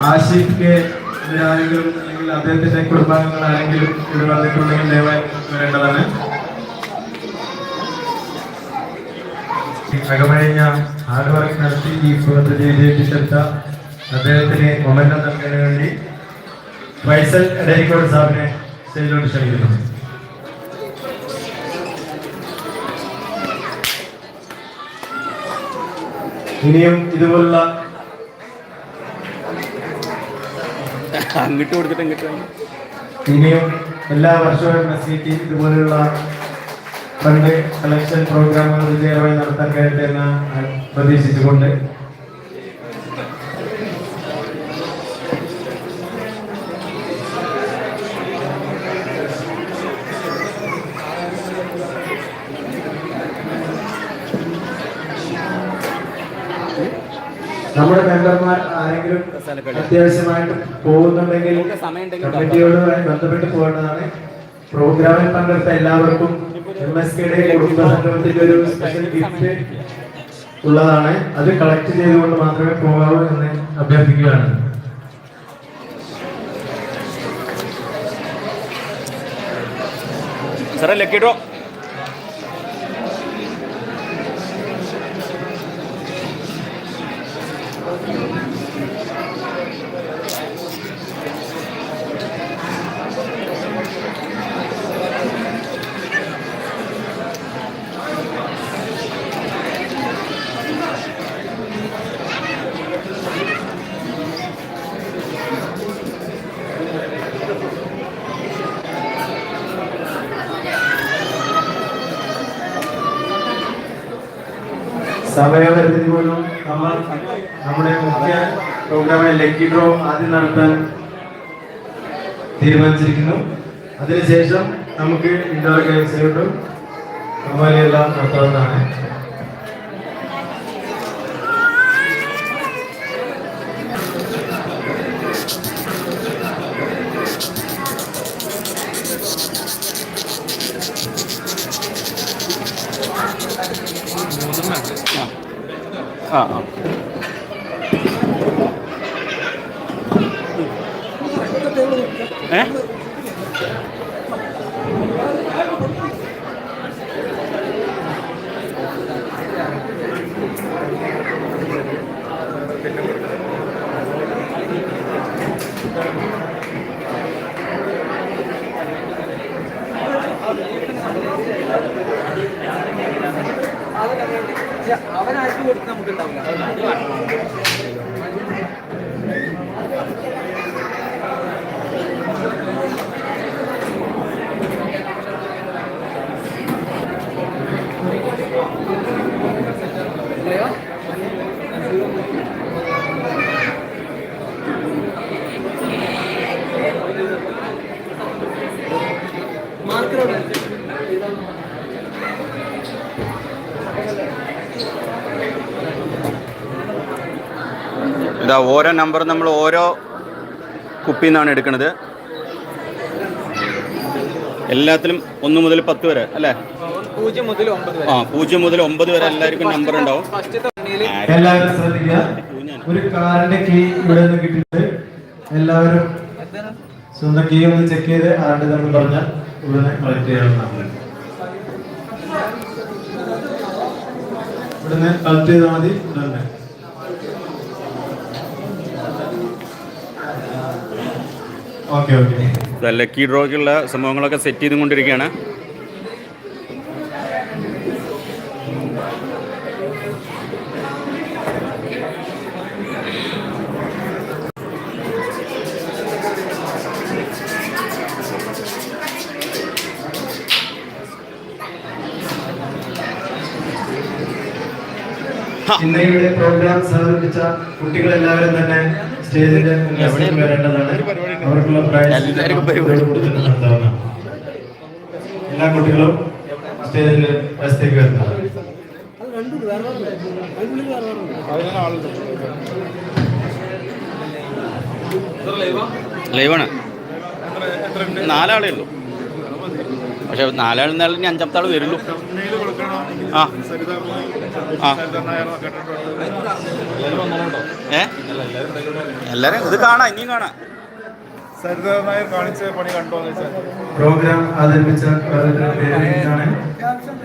ആഷിഖ് ഇതിനാരെങ്കിലും അല്ലെങ്കിൽ അദ്ദേഹത്തിന്റെ കുടുംബാംഗങ്ങൾ ആരെങ്കിലും ഇവിടെ വന്നിട്ടുണ്ടെങ്കിൽ ദയവായി വരേണ്ടതാണ്. അകമഴിഞ്ഞ ഹാർഡ് വർക്ക് നടത്തി ഈ പദ്ധതി വിജയിപ്പിച്ചെടുത്ത അദ്ദേഹത്തിന് മൊമെന്റം നൽകുന്നതിന് വേണ്ടി ഫൈസൽ ഡെരിക്കോട് സാറിനെ സ്റ്റേജിലോട്ട് ക്ഷണിക്കുന്നു. ഇനിയും ഇതുപോലുള്ള അങ്ങോട്ട് കൊടുത്തിട്ട് ഇങ്ങോട്ട് ഇനിയും എല്ലാ വർഷവും മെസ്സിക്ക് ഇതുപോലെയുള്ള ഫണ്ട് കളക്ഷൻ പ്രോഗ്രാമുകൾ വിജയകരമായി നടത്താൻ കഴിയട്ടെ എന്ന് പ്രതീക്ഷിച്ചുകൊണ്ട് നമ്മുടെ മെമ്പർമാർ ആരെങ്കിലും അത്യാവശ്യമായിട്ട് പോകുന്നുണ്ടെങ്കിൽ കമ്മിറ്റിയോടുമായി ബന്ധപ്പെട്ട് പോകേണ്ടതാണ്. പ്രോഗ്രാമിൽ പങ്കെടുത്ത എല്ലാവർക്കും MSKയുടെ കുടുംബ സംഗമത്തിന്റെ ഒരു സ്പെഷ്യൽ ഗിഫ്റ്റ് ഉള്ളതാണ്. അത് കളക്ട് ചെയ്തുകൊണ്ട് മാത്രമേ പോകാവൂ എന്ന് അഭ്യർത്ഥിക്കുകയാണ്. സാറേ ലക്കി ഡ്രോ സമയപരിധി പോലും നമ്മൾ നമ്മുടെ മുഖ്യ പ്രോഗ്രാമായ ലക്കി ഡ്രോ ആദ്യം നടത്താൻ തീരുമാനിച്ചിരിക്കുന്നു. അതിനുശേഷം നമുക്ക് ഇൻഡോർ ഗെയിംസിലോട്ടും അതുപോലെയെല്ലാം നടത്താവുന്നതാണ്. ആ ഏ അവനായിട്ട് കൊടുത്ത് നമുക്ക് ഉണ്ടാവില്ല. ഇതാ ഓരോ നമ്പർ നമ്മൾ ഓരോ കുപ്പിയിൽ നിന്നാണ് എടുക്കുന്നത്. എല്ലാത്തിലും 1 മുതൽ 10 വരെ അല്ലേ? 0 മുതൽ 9 വരെ. 0 മുതൽ 9 വരെ എല്ലാവർക്കും നമ്പർ ഉണ്ടാവും. എല്ലാവരും ശ്രദ്ധിക്കുക. ഒരു കാറിന്റെ കീ ഇവിടെ നിന്ന് കിട്ടിയിട്ട് എല്ലാവരും സ്വന്തം കീ ഒന്ന് ചെക്ക് ചെയ്ത് ആരുടെ നമ്മൾ പറഞ്ഞാൽ ഇവിടെ കളക്ട് ചെയ്യാവുന്നതാണ്. ഇവിടുന്ന് കളക്ട് ചെയ്താൽ മതി. ഇവിടെ ഓക്കെ ഓക്കെ. ലക്കി ഡ്രോയ്ക്കുള്ള സംഭവങ്ങളൊക്കെ സെറ്റ് ചെയ്തുകൊണ്ടിരിക്കുകയാണ്. ഇന്ന് ഇവിടെ പ്രോഗ്രാം സഹകരിച്ച കുട്ടികളെല്ലാവരും തന്നെ സ്റ്റേജിന്റെ വരേണ്ടതാണ്. അവർക്കുള്ള പ്രൈസ് കൊടുത്തിട്ടുണ്ടാവുന്നതാണ്. എല്ലാ കുട്ടികളും സ്റ്റേജിന്റെ വശത്തേക്ക് വരുന്നതാണ്. ലൈവാണ്. 4 ആളേ ഉള്ളൂ. പക്ഷെ 4 ആൾ എന്നാലും ഇനി 5ാമത്തെ ആൾ വരുള്ളൂ. ആ ആ ഏ എല്ലാരും ഇത് കാണാം, ഇനിയും കാണാം. സരിതനായി കാണിച്ച പണി കണ്ടോന്ന് വെച്ചാൽ പ്രോഗ്രാം അവതരിപ്പിച്ച പേരാണ്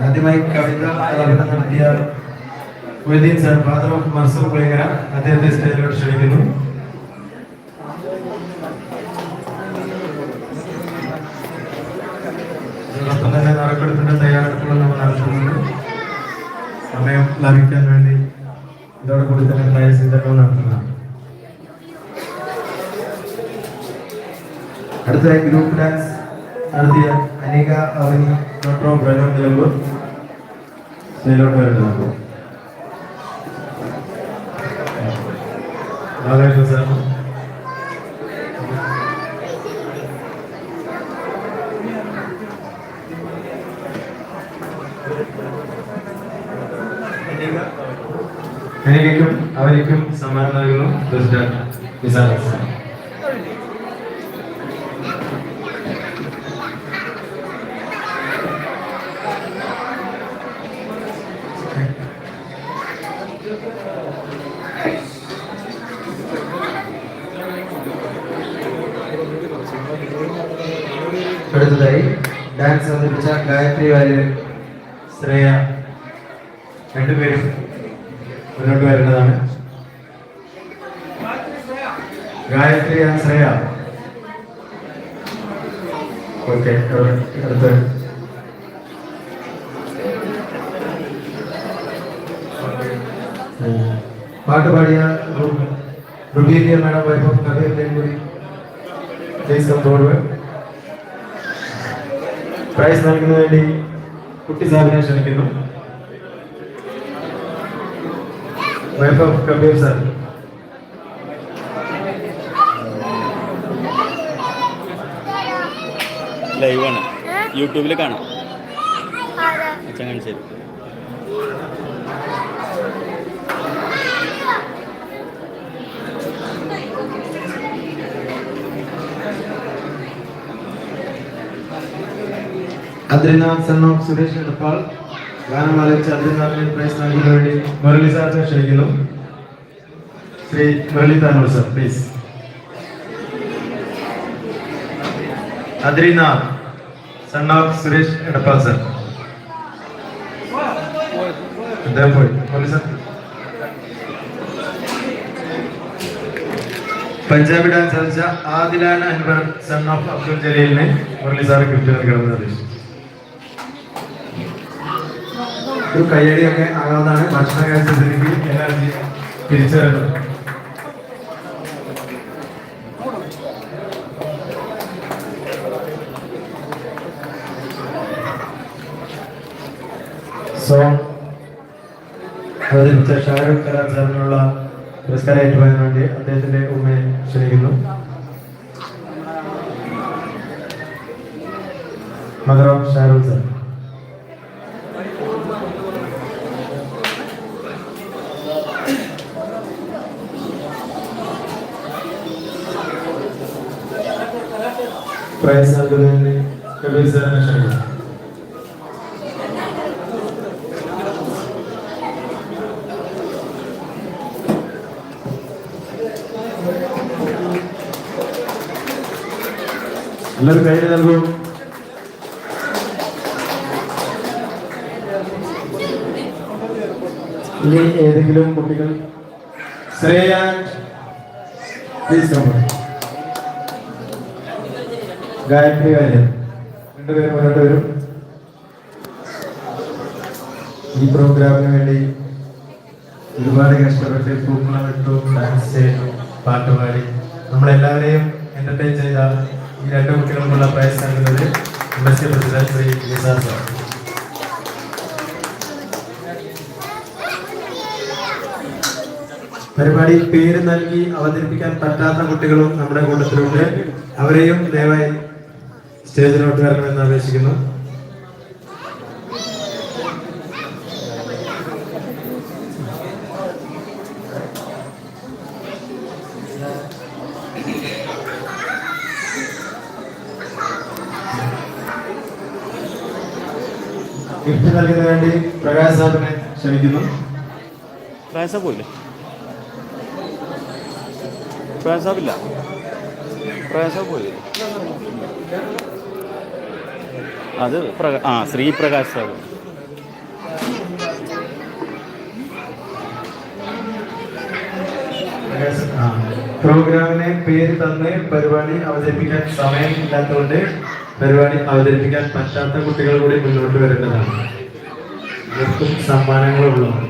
ആദ്യമായി കവിത ആലാപനം നടത്തിയ Moideen sir, father of Mansoor Pulingara, അദ്ദേഹത്തെ സ്റ്റേജിലോട്ട് ക്ഷണിക്കുന്നു. അതോടൊപ്പം തന്നെ നറുക്കെടുപ്പിന്റെ തയ്യാറെടുപ്പുകൾ നമ്മൾ നടത്തുന്നുണ്ട്. സമയം ലാഭിക്കാൻ വേണ്ടി ഇതോടുകൂടി തന്നെ പ്രൈസ് വിതരണം നടത്തുന്നതാണ്. അടുത്ത ഗ്രൂപ്പ് ഡാൻസ് നടത്തിയ അനിക അവനി ഡോക്ടർ ബ്രനോ നിലമ്പൂർ സ്റ്റേജിലോട്ട് വരുന്നതാണ്. നാഗേശ്വര സാർ, അനികയ്ക്കും അവനിക്കും സമ്മാനം നൽകുന്നു പ്രസിഡന്റ് നിസാർ. അടുത്തതായി ഡാൻസ് അവതരിപ്പിച്ച ഗായത്രി വാര്യർ, ശ്രേയ, രണ്ടുപേരും മുന്നോട്ട് വരേണ്ടതാണ്. ഗായത്രി ആൻഡ് ശ്രേയ. ഓക്കെ, അടുത്ത പാട്ട് പാടിയ റുബീലിയ മാഡം, വൈഫ് ഓഫ് കബീറിന്റെയും കൂടി പ്ലീസ് കം ഫോർവേഡ്. പ്രൈസ് നൽകുന്നതിന് വേണ്ടി കുട്ടി സാറിനെ ക്ഷണിക്കുന്നു. Wife of Kabeer sir. ലൈവാണ്, യൂട്യൂബിൽ കാണാം. അച്ഛൻ കാണിച്ചു തരും. അദ്രിനാഥ് സൺ ഓഫ് സുരേഷ് എടപ്പാൾ ഗാനം ആലപിച്ച അദ്രിനാഥിന് പ്രൈസ് നൽകുന്നതിന് വേണ്ടി മുരളി സാറിനെ ക്ഷണിക്കുന്നു. Shri Murali Tanur sir, please. Adrinath son of Suresh Edappal sir. അദ്ദേഹം പോയി. മുരളി സാർ. പഞ്ചാബി ഡാൻസ് കളിച്ച ആദിലാൻ അൻവർ സൺ ഓഫ് അബ്ദുൽ ജലീലിനെ മുരളി സാർ ഗിഫ്റ്റ് നൽകണമെന്ന് നിർദ്ദേശിച്ചു. ഒരു കയ്യടിയൊക്കെ ആകാവുന്നതാണ്. ഭക്ഷണ കാര്യത്തിലേക്ക് എനർജി തിരിച്ചറിയുന്നത്. സോങ് അവതരിപ്പിച്ച ഷാരൂഖ് കലാം സാറിനുള്ള പുരസ്കാരം ഏറ്റുവാൻ വേണ്ടി അദ്ദേഹത്തിന്റെ ഉമ്മയെ ക്ഷണിക്കുന്നു. Mother of Shahrukh sir. Prize നൽകുന്നതിന് കബീർ സാറിനെ ക്ഷണിക്കുന്നു. എല്ലാവരും കയ്യിൽ നൽകൂ. ഇനി ഏതെങ്കിലും കുട്ടികൾ ശ്രേയ പ്ലീസ് കം. ഗായത്രി വാര്യർ, രണ്ടുപേരും മുന്നോട്ട് വരും. ഈ പ്രോഗ്രാമിന് വേണ്ടി ഒരുപാട് കഷ്ടപ്പെട്ട് പൂക്കളം ഇട്ടു, ഡാൻസ് ചെയ്തു, പാട്ടുപാടി നമ്മളെല്ലാവരെയും എന്റർടൈൻ ചെയ്ത ഈ രണ്ട് കുട്ടികൾക്കുള്ള പ്രൈസ് നൽകുന്നത് industry president Shri Nisar sir. പരിപാടിയിൽ പേര് നൽകി അവതരിപ്പിക്കാൻ പറ്റാത്ത കുട്ടികളും നമ്മുടെ കൂട്ടത്തിലുണ്ട്. അവരെയും ദയവായി സ്റ്റേജിലോട്ട് വരണമെന്ന് അപേക്ഷിക്കുന്നു. ഗിഫ്റ്റ് നൽകുന്നതിന് വേണ്ടി പ്രകാശ് സാറിനെ ക്ഷണിക്കുന്നു. പ്രയാസം പോയില്ലേ? പ്രയാസമില്ല, പ്രയാസം പോയി. അത് ശ്രീപ്രകാശ് സാബ്. പ്രോഗ്രാമിനെ പേര് തന്ന് പരിപാടി അവതരിപ്പിക്കാൻ സമയമില്ലാത്തതുകൊണ്ട് പരിപാടി അവതരിപ്പിക്കാൻ പറ്റാത്ത കുട്ടികൾ കൂടി മുന്നോട്ട് വരേണ്ടതാണ്. ഇവർക്കും സമ്മാനങ്ങളുള്ളതാണ്.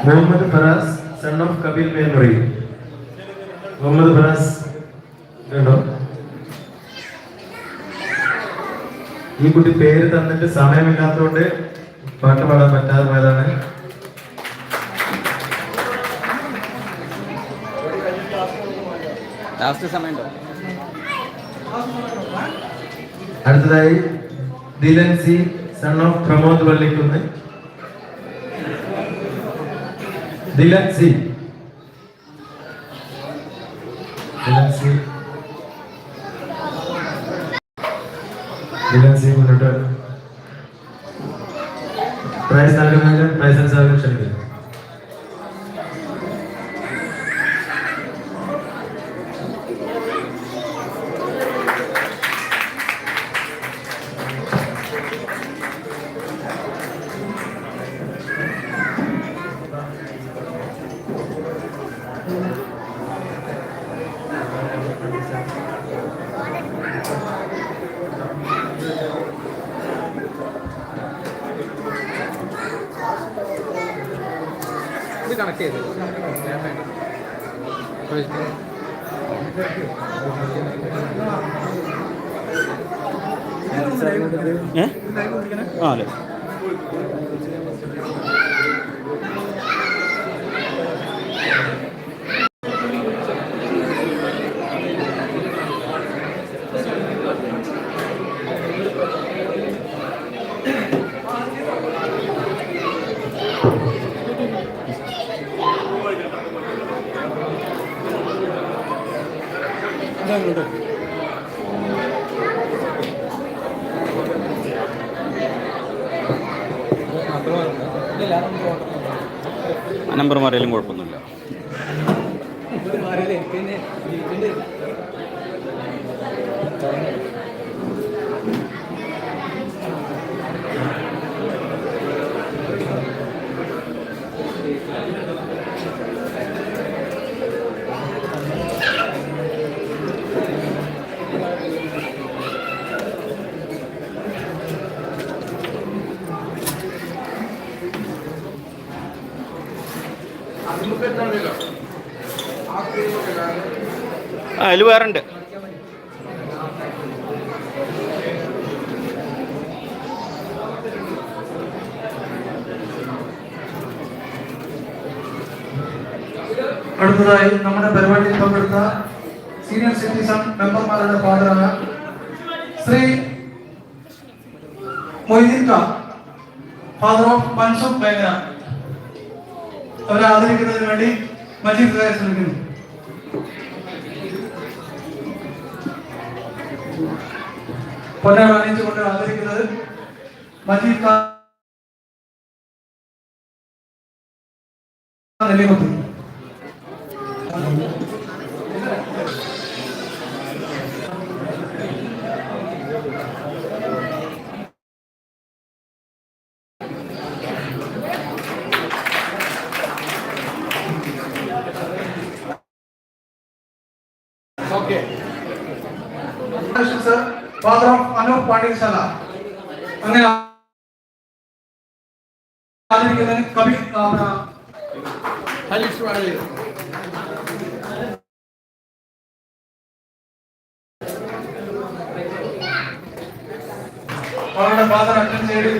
Muhammad Faraz, son of Kapil Memari. മുഹമ്മദ് ഫറാസ് കേട്ടോ. ഈ കുട്ടി പേര് തന്നിട്ട് സമയമില്ലാത്തതുകൊണ്ട് പാട്ട് പാടാൻ പറ്റാതെ പോയതാണ്. ലാസ്റ്റ് സമയം. അടുത്തതായി Dilan C, son of Pramod Vallikkunnu. Dilan C, മുന്നോട്ട് പ്രൈസ് നൽകുന്നതിന് പ്രൈസ് ക്ഷണിക്കുന്നു. ഇത് കണക്ട് ചെയ്ത് അല്ലേ? നമ്പർ മാറിയാലും കുഴപ്പമൊന്നുമില്ല. അതിൽ വേറെ ഉണ്ട്. അടുത്തതായി നമ്മുടെ പരിപാടിയിൽ പങ്കെടുത്ത സീനിയർ സിറ്റിസൺ മെമ്പർമാരുടെ ഫാദറായ ശ്രീ മൊയ്തീൻ ഖാൻ, ഫാദർ ഓഫ് മൻസൂർ മേഖല, അവരെ ആദരിക്കുന്നതിന് വേണ്ടി മജീദ് ശ്രമിക്കുന്നു. പൊന്നാട അണിയിച്ചുകൊണ്ട് ആദരിക്കുന്നത് മജീദ് ഖാൻ നെല്ലിമുത്ത്. മാനവ് പാണ്ഡ്യശാല അങ്ങനെ ആദരിക്കുന്നതിന് കവി ഹരീഷ് വാഴയിൽ അവരുടെ ഫാദർ അറ്റൻഡ് ചെയ്ത്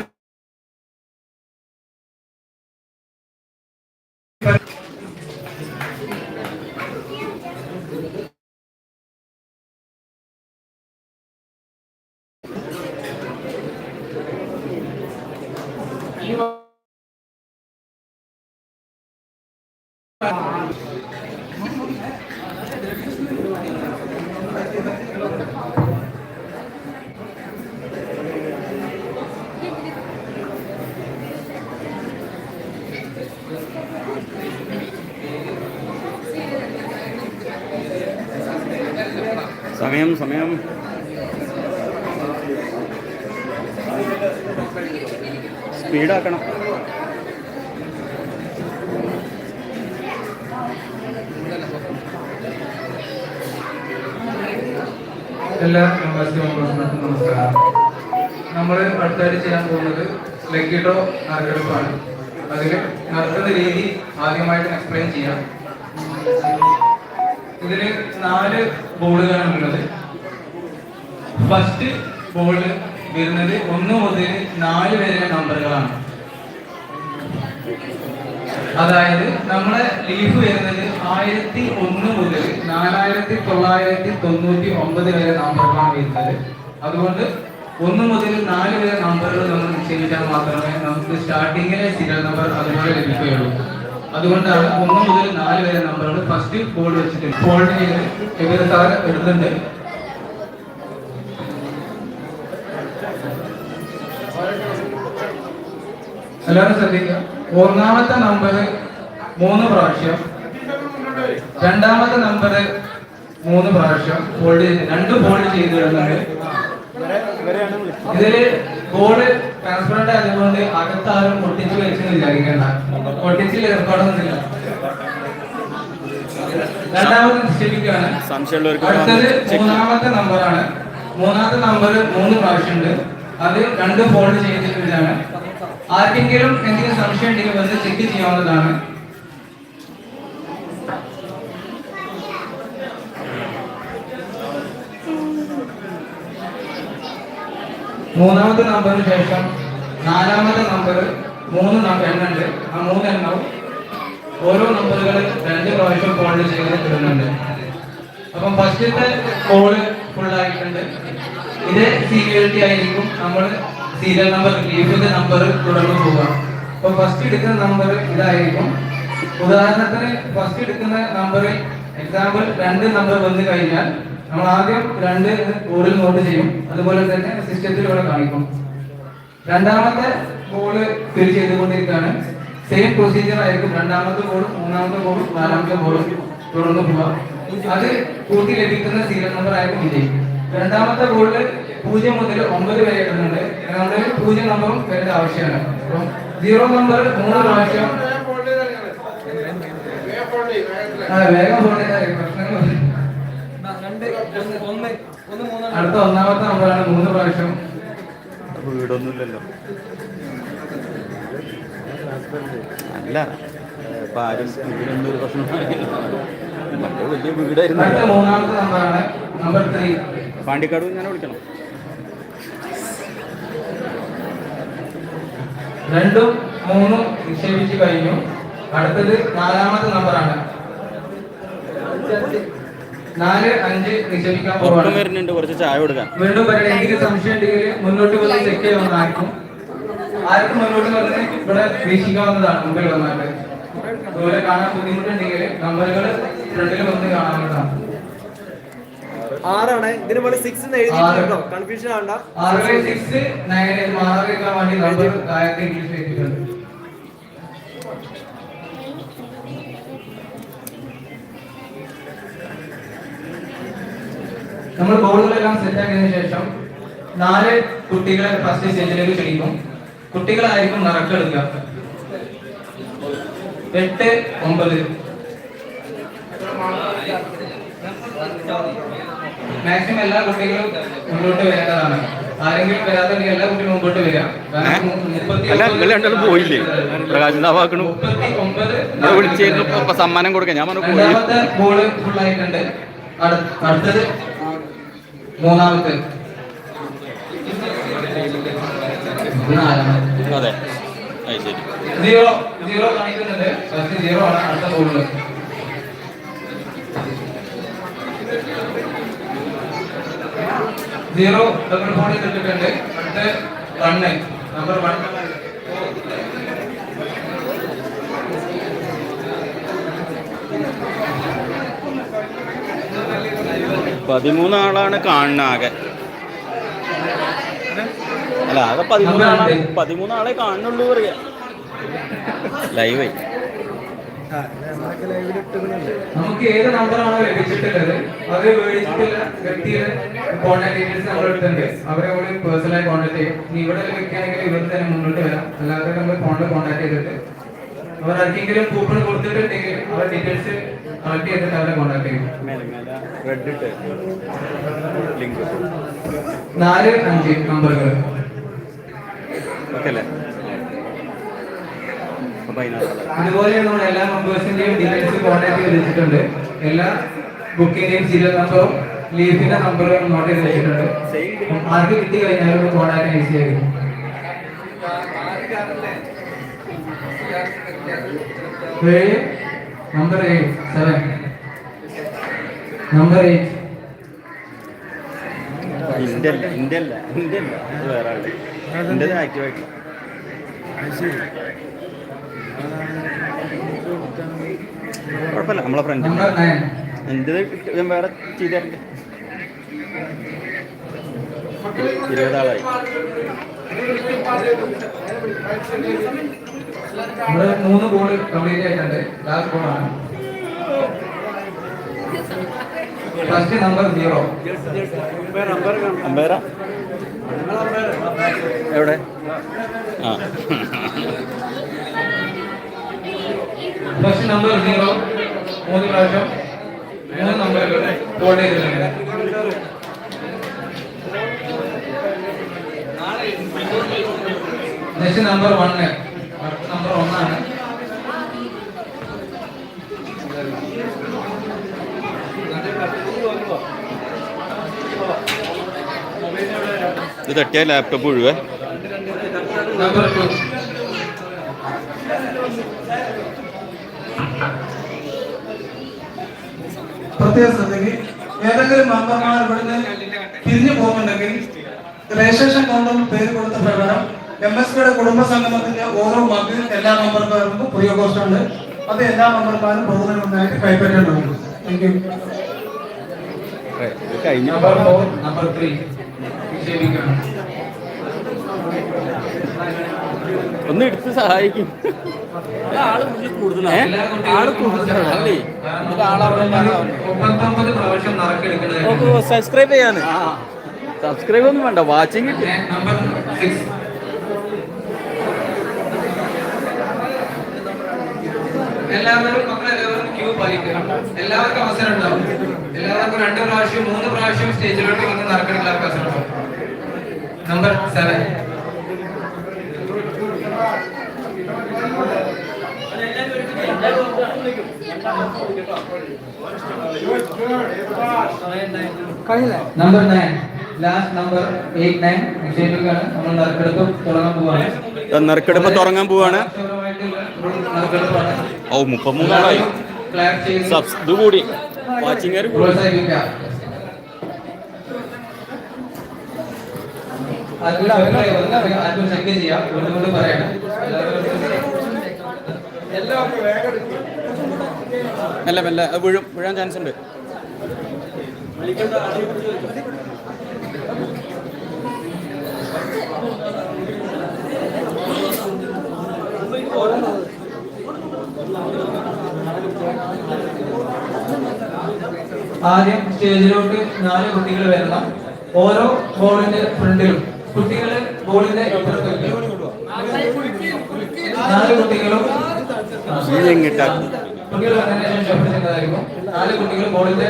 സമയം സ്പീഡാക്കണം. എല്ലാ മെമ്പേഴ്സിനും നമസ്കാരം. നമ്മൾ അടുത്തായിട്ട് ചെയ്യാൻ പോകുന്നത് ലക്കി ഡ്രോ നറുക്കെടുപ്പാണ്. അതിൽ നറുക്കുന്ന രീതി ആദ്യമായിട്ട് എക്സ്പ്ലെയിൻ ചെയ്യാം. ഇതിൽ 4 ബോർഡുകളാണ് ഉള്ളത്. ഫസ്റ്റ് ബോർഡ് വരുന്നത് 1 മുതൽ 4 വരെയുള്ള നമ്പറുകളാണ്. അതായത് നമ്മളെ ലീഫ് വരുന്നത് 1001 മുതൽ 4999 വരെ നമ്പറുകളാണ് വരുന്നത്. അതുകൊണ്ട് 1 മുതൽ 4 വരെ നമ്പറുകൾ നമ്മൾ നിശ്ചയിച്ചാൽ മാത്രമേ നമുക്ക് സ്റ്റാർട്ടിങ്ങിലെ സീരിയൽ നമ്പർ അതുപോലെ ലഭിക്കുകയുള്ളൂ. അതുകൊണ്ടാണ് 1 മുതൽ 4 വരെ നമ്പറുകൾ ഫസ്റ്റ് ബോർഡ് വെച്ചിട്ട് ഫോൾഡ് ചെയ്ത് വിവരത്താൽ എടുക്കുന്നുണ്ട്. എല്ലാവരും ശ്രദ്ധിക്കുക. 1ാമത്തെ നമ്പർ 3 പ്രാവശ്യം, 2ാമത്തെ നമ്പർ 3 പ്രാവശ്യം ഫോൾഡ് ചെയ്ത് 2 ഫോൾഡ് ചെയ്ത് ഇടുന്നുണ്ട്. ഇതില് ബോർഡ് ട്രാൻസ്പെറന്റ് ആയതുകൊണ്ട് അകത്താരും പൊട്ടിച്ച് വെച്ചെന്ന് വിചാരിക്കേണ്ട. പൊട്ടിച്ചിൽ ഏർപ്പാടൊന്നുമില്ല. 2ാമത് നിശ്ചയിക്കുകയാണ്. അടുത്തത് 3ാമത്തെ നമ്പറാണ്. 3ാമത്തെ നമ്പർ 3 പ്രാവശ്യം ഉണ്ട്. അത് 2 ഫോൾഡ് ചെയ്തിട്ടാണ്. ആർക്കെങ്കിലും എന്തെങ്കിലും സംശയം ഉണ്ടെങ്കിൽ വന്ന് ചെക്ക് ചെയ്യാവുന്നതാണ്. മൂന്നാമത്തെ നമ്പറിന് ശേഷം 4ാമത്തെ നമ്പർ 3 എണ്ണുണ്ട്. ആ 3 എണ്ണവും ഓരോ നമ്പറുകൾ 2 പ്രാവശ്യം ഫോൾഡ് ചെയ്ത് ഇടുന്നുണ്ട്. അപ്പം ഫസ്റ്റത്തെ കോള് ഫുൾ ആയിട്ടുണ്ട്. ഇതേ സീരിയലിറ്റി ആയിരിക്കും നമ്മൾ സീരിയൽ നമ്പർ ലീഫിന്റെ നമ്പർ തുടർന്ന് പോവുക. അപ്പൊ ഫസ്റ്റ് എടുക്കുന്ന നമ്പർ ഇതായിരിക്കും. ഉദാഹരണത്തിന് ഫസ്റ്റ് എടുക്കുന്ന നമ്പറിൽ എക്സാമ്പിൾ 2 നമ്പർ വന്നു കഴിഞ്ഞാൽ നമ്മൾ ആദ്യം 2 ബോർഡിൽ നോട്ട് ചെയ്യും. അതുപോലെ തന്നെ സിസ്റ്റത്തിൽ ഇവിടെ കാണിക്കും. 2ാമത്തെ ബോർഡ് ഫിൽ ചെയ്തുകൊണ്ടിരിക്കുകയാണ്. സെയിം പ്രൊസീജിയർ ആയിരിക്കും. 2ാമത്തെ ബോർഡും 3ാമത്തെ ബോർഡും 4ാമത്തെ ബോർഡും തുടർന്ന് പോവാം. അത് കൂട്ടി ലഭിക്കുന്ന സീരിയൽ നമ്പർ ആയിരിക്കും വിജയിക്കും. 2ാമത്തെ ബോർഡിൽ 0 മുതൽ 9 വരെ ഇടുന്നുണ്ട്. അതുകൊണ്ട് 0 നമ്പറും വരേണ്ട ആവശ്യമാണ്. അപ്പം 0 നമ്പർ 3 പ്രാവശ്യം വേഗം പ്രശ്നങ്ങൾ. അടുത്ത 1ാമത്തെ നമ്പറാണ് 3 പ്രാവശ്യം. വീടൊന്നുമില്ലല്ലോ. അല്ല ഇപ്പൊ ആരും ഇതിനൊന്നും ഒരു പ്രശ്നം വലിയ വീടായിരുന്നു. അടുത്ത 3ാമത്തെ നമ്പറാണ് നമ്പർ 3. പാണ്ടിക്കാട് ഞാൻ വിളിക്കണം. 2ഉം 3ഉം നിക്ഷേപിച്ചു കഴിഞ്ഞു. അടുത്തത് 4ാമത്തെ നമ്പറാണ്. 4, 5 നിക്ഷേപിക്കാൻ പോവാണ്. വരുന്നുണ്ട്. കുറച്ച് ചായ കൊടുക്കാൻ വീണ്ടും പറയണേ. എന്തെങ്കിലും സംശയം ഉണ്ടെങ്കിൽ മുന്നോട്ട് വന്ന് ചെക്ക് ചെയ്യാവുന്നതായിരിക്കും. ആർക്കും മുന്നോട്ട് വന്ന് ഇവിടെ വീക്ഷിക്കാവുന്നതാണ്. മുമ്പിൽ വന്നിട്ട് ദൂരെ കാണാൻ ബുദ്ധിമുട്ടുണ്ടെങ്കിൽ നമ്പറുകൾ ഫ്രണ്ടിൽ വന്ന് കാണാവുന്നതാണ്. 6 ഇതിന് പോലെ 6 എഴുതിയിട്ടുണ്ടോ? കൺഫ്യൂഷൻ ആവണ്ട. 6, 6, 9 മാറാതിരിക്കാൻ വേണ്ടി നമ്പർ താഴത്തെ ഇംഗ്ലീഷ് എഴുതിയിട്ടുണ്ട്. നമ്മൾ ബോർഡുകളെല്ലാം സെറ്റ് ആക്കിയതിനു ശേഷം 4 കുട്ടികളെ ഫസ്റ്റ് സ്റ്റേജിലേക്ക് ക്ഷണിക്കും. കുട്ടികളായിരിക്കും നറുക്കെടുക്കുക. 8, 9 മാക്സിമം എല്ലാ കുട്ടികളും മുന്നോട്ട് വരേണ്ടതാണ്. ആരെങ്കിലും വരാത്തുണ്ടെങ്കിൽ എല്ലാ കുട്ടിയും മുമ്പോട്ട് വരിക. അല്ല നിങ്ങൾ രണ്ടാളും പോയില്ലേ? പ്രകാശ് എന്താവാക്കണു വിളിച്ചായിരുന്നു ഇപ്പൊ സമ്മാനം കൊടുക്കാൻ. ഞാൻ പറഞ്ഞു പോയി. രണ്ടാമത്തെ ബോള് ഫുൾ ആയിട്ടുണ്ട്. അടുത്തത് മൂന്നാമത്തെ അതെ അത് ശരി. 0 കാണിക്കുന്നുണ്ട്. ഫസ്റ്റ് 0 ആണ് അടുത്ത ബോളില്. സീറോ ഡബിൾ ഫോണിൽ ഇട്ടിട്ടുണ്ട്. അടുത്ത റണ്ണ് നമ്പർ 1. പതിമൂന്നാളാണ് കാണുന്നത് ആകെ. അല്ല ആകെ 13 കാണുന്നുള്ളൂ പറയാ. ലൈവായി നമുക്ക് ഏത് നമ്പറാണോ ലഭിച്ചിട്ടുള്ളത് അത് മേടിച്ചിട്ടുള്ള വ്യക്തിയുടെ കോൺടാക്ട് ഡീറ്റെയിൽസ് നമ്മൾ എടുത്തിട്ടുണ്ട്. അവരെ കൂടി പേഴ്സണലായി കോൺടാക്ട് ചെയ്യും. ഇനി ഇവിടെ വെക്കുകയാണെങ്കിൽ ഇവർ തന്നെ മുന്നോട്ട് വരാം. അല്ലാതെ നമ്മൾ ഫോണിൽ കോൺടാക്ട് ചെയ്തിട്ട് അവർ ആർക്കെങ്കിലും കൂപ്പൺ കൊടുത്തിട്ടുണ്ടെങ്കിൽ അവരുടെ ഡീറ്റെയിൽസ് കളക്ട് ചെയ്തിട്ട് അവരെ കോൺടാക്ട് ചെയ്യും. 4, 5 നമ്പറുകൾ അതുപോലെ നമ്മൾ എല്ലാ മെമ്പേഴ്സിന്റെയും ഡീറ്റെയിൽസ് കോൺടാക്ട് ചെയ്ത് വെച്ചിട്ടുണ്ട്. എല്ലാ ബുക്കിന്റെയും സീരിയൽ നമ്പറും ലീഫിന്റെ നമ്പറും നോട്ട് ചെയ്ത് വെച്ചിട്ടുണ്ട്. ആർക്ക് കിട്ടി കഴിഞ്ഞാലും കോൺടാക്ട് ഈസി ആയിരിക്കും. നമ്പർ 7 നമ്പർ 8 ഇന്ത്യ അല്ല അത് വേറെ ആളുടെ ഇന്ത്യ ആക്റ്റീവായിട്ടില്ല. കുഴപ്പമില്ല നമ്മളെ ഫ്രണ്ട് നമ്പർ 9 എന്ത് ഞാൻ വേറെ ചെയ്ത് തരണ്ടേ. 20 ആളായി. നമ്മുടെ 3 ബോൾ കംപ്ലീറ്റ് ആയിട്ടുണ്ട്. ലാസ്റ്റ് ബോളാണ്. ഫസ്റ്റ് നമ്പർ 0 അമ്പേറ എവിടെ? ആ ഫസ്റ്റ് നമ്പർ 0 3 പ്രാവശ്യം 3 നമ്പറുകൾ ഹോൾഡ് ചെയ്തിട്ടുണ്ട്. നെക്സ്റ്റ് നമ്പർ 1 നമ്പർ 1 ആണ്. ഇത് തട്ടിയ ലാപ്ടോപ്പ് ഒഴിവേ. നമ്പർ 2 പ്രത്യേക ശ്രദ്ധയ്ക്ക് ഏതെങ്കിലും മെമ്പർമാർ ഇവിടുന്ന് പിരിഞ്ഞു പോകുന്നുണ്ടെങ്കിൽ രജിസ്ട്രേഷൻ കൗണ്ടറിൽ പേര് കൊടുത്ത പ്രകാരം MSPയുടെ കുടുംബ സംഗമത്തിന്റെ ഓരോ മക് എല്ലാ മെമ്പർമാർക്കും ഫ്രീ ഓഫ് കോസ്റ്റ് ഉണ്ട്. അത് എല്ലാ മെമ്പർമാരും പോകുന്നതിന് മുന്നായിട്ട് കൈപ്പറ്റേണ്ടതുണ്ട്. Thank you. നമ്പർ 4 നമ്പർ 3 വിജയിപ്പിക്കണം. ഒന്ന് എടുത്ത് സഹായിക്കും. സബ്സ്ക്രൈബ് ചെയ്യാന് സബ്സ്ക്രൈബ് ഒന്നും വേണ്ട, വാച്ചിങ് കിട്ടും. നമ്പർ 6 എല്ലാവരും മക്കളെല്ലാവരും ക്യൂ പാലിക്കണം. എല്ലാവർക്കും അവസരം ഉണ്ടാവും. എല്ലാവർക്കും 2 പ്രാവശ്യം 3 പ്രാവശ്യം സ്റ്റേജിലോട്ട് വന്ന് നടക്കണമെങ്കിൽ അവസരം ഉണ്ടാവും. Number 7 number 9 last number 8, 9 നിക്ഷേപിക്കുകയാണ്. നമ്മൾ നറുക്കെടുപ്പ് തുടങ്ങാൻ പോവാണ്. നറുക്കെടുപ്പ് തുടങ്ങാൻ പോവാണ്. ഓ 33 ആളായി. ഇത് കൂടി വാച്ചിങ് പ്രോത്സാഹിപ്പിക്കുക. ആർക്കും ചെക്ക് ചെയ്യാം. ഒന്നുകൊണ്ട് പറയണം. മെല്ലെ മെല്ലെ വീഴാൻ ചാൻസ് ഉണ്ട്. ആദ്യം സ്റ്റേജിലോട്ട് 4 കുട്ടികൾ വരണം. ഓരോ ബോളിന്റെ ഫ്രണ്ടിലും കുട്ടികള് ബോളിന്റെ ഇപ്പുറത്ത് 4 കുട്ടികളും കുട്ടികൾ വന്നതിന് ശേഷം ഷഫിൾ ചെയ്യുന്നതായിരിക്കും. 4 കുട്ടികൾ ബോളിന്റെ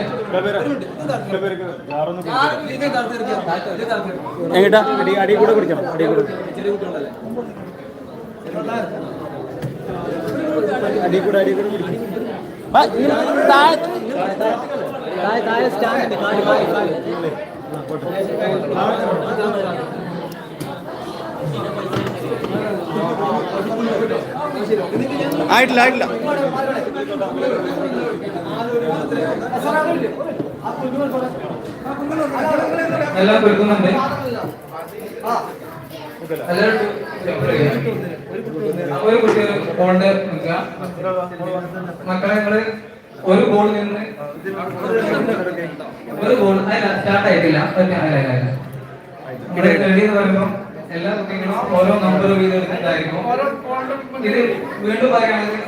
എങ്ങട്ടാ അടി കൂടെ കുടിക്കണം. അടി കൂടെ ആയിട്ടില്ല ആയിട്ടില്ല. എല്ലാം കൊടുക്കുന്നുണ്ട്. ഒരു കുട്ടി ബോളിന്റെ നിൽക്കുക. മക്കളെ നിങ്ങള് ഒരു ബോളിൽ നിന്ന് ഒരു ബോൾ സ്റ്റാർട്ട് ആയിട്ടില്ല. നമ്മുടെ കളി എന്ന് പറയുമ്പോൾ എല്ലാ കുട്ടികളും ഓരോ നമ്പർ വീതം എടുക്കുന്നതായിരിക്കും. ഇത് വീണ്ടും പറയുകയാണെങ്കിൽ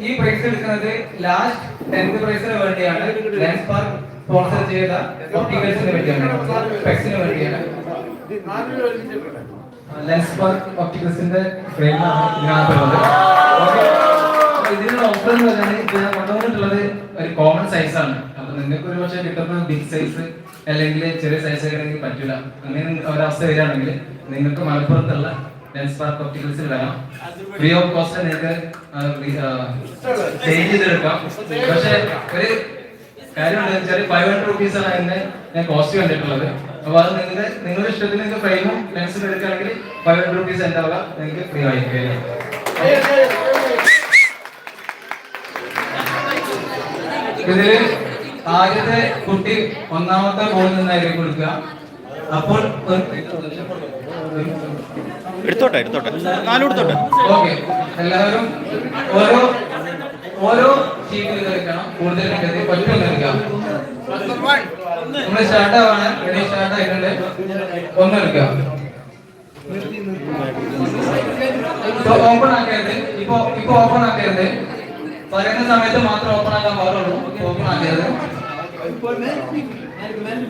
ഈ പ്രൈസ് എടുക്കുന്നത് ലാസ്റ്റ് 10th പ്രൈസിന് വേണ്ടിയാണ്. ലെൻസ് പാർക്ക് സ്പോൺസർ ചെയ്ത ഒപ്റ്റിക്കൽസിന് വേണ്ടിയാണ്, സ്പെക്സിന് വേണ്ടിയാണ്. ലെൻസ് പാർക്ക് ഒപ്റ്റിക്കൽസിന്റെ ഫ്രെയിമാണ് ഇതിനകത്തുള്ളത്. ഇതിനുള്ള ഓഫർ എന്ന് പറഞ്ഞാൽ ഇത് കൊണ്ടുവന്നിട്ടുള്ളത് ഒരു കോമൺ സൈസാണ്. അപ്പൊ നിങ്ങൾക്ക് ഒരു പക്ഷേ കിട്ടുന്ന ബിഗ് സൈസ് അല്ലെങ്കിൽ ചെറിയ സൈസ് ആണെങ്കിൽ പറ്റില്ല. അങ്ങനെ ഒരവസ്ഥ വരികയാണെങ്കിൽ നിങ്ങൾക്ക് മലപ്പുറത്തുള്ള ലെൻസ് പാർക്ക് ഒപ്റ്റിക്കൽസിൽ വരാം. ഫ്രീ ഓഫ് കോസ്റ്റ് നിങ്ങൾക്ക് ചേഞ്ച് ചെയ്തെടുക്കാം. പക്ഷെ ഒരു കാര്യമുണ്ട് വെച്ചാൽ 500 റുപ്പീസാണ് അതിന്റെ ഞാൻ കോസ്റ്റ് കണ്ടിട്ടുള്ളത്. അപ്പൊ അത് നിങ്ങളുടെ ഇഷ്ടത്തിന് നിങ്ങൾക്ക് ഫ്രെയിമും ലെൻസും എടുക്കുകയാണെങ്കിൽ 500 റുപ്പീസ് എൻ്റെ വക നിങ്ങൾക്ക് ഫ്രീ ആയിരിക്കും. ഇതില് ആദ്യത്തെ കുട്ടി ഒന്നാമത്തെ ബോളിൽ നിന്നായിരിക്കും കൊടുക്കുക. അപ്പോൾ എടുത്തോട്ടെ 4 എടുത്തോട്ടെ. ഓക്കെ, എല്ലാവരും ഓരോ ഷീറ്റിൽ കളിക്കണം. കൂടുതൽ പറ്റും കളിക്കാം. നമ്മൾ സ്റ്റാർട്ട് ആവാണ്. റെഡി, സ്റ്റാർട്ട് ആയിട്ടുണ്ട്. 1 എടുക്കുക. ഓപ്പൺ ആക്കരുത്. ഇപ്പൊ ഓപ്പൺ ആക്കരുത്. പറയുന്ന സമയത്ത് മാത്രം ഓപ്പൺ ആക്കാൻ പാടുള്ളൂ. ഓപ്പൺ ആക്കരുത്.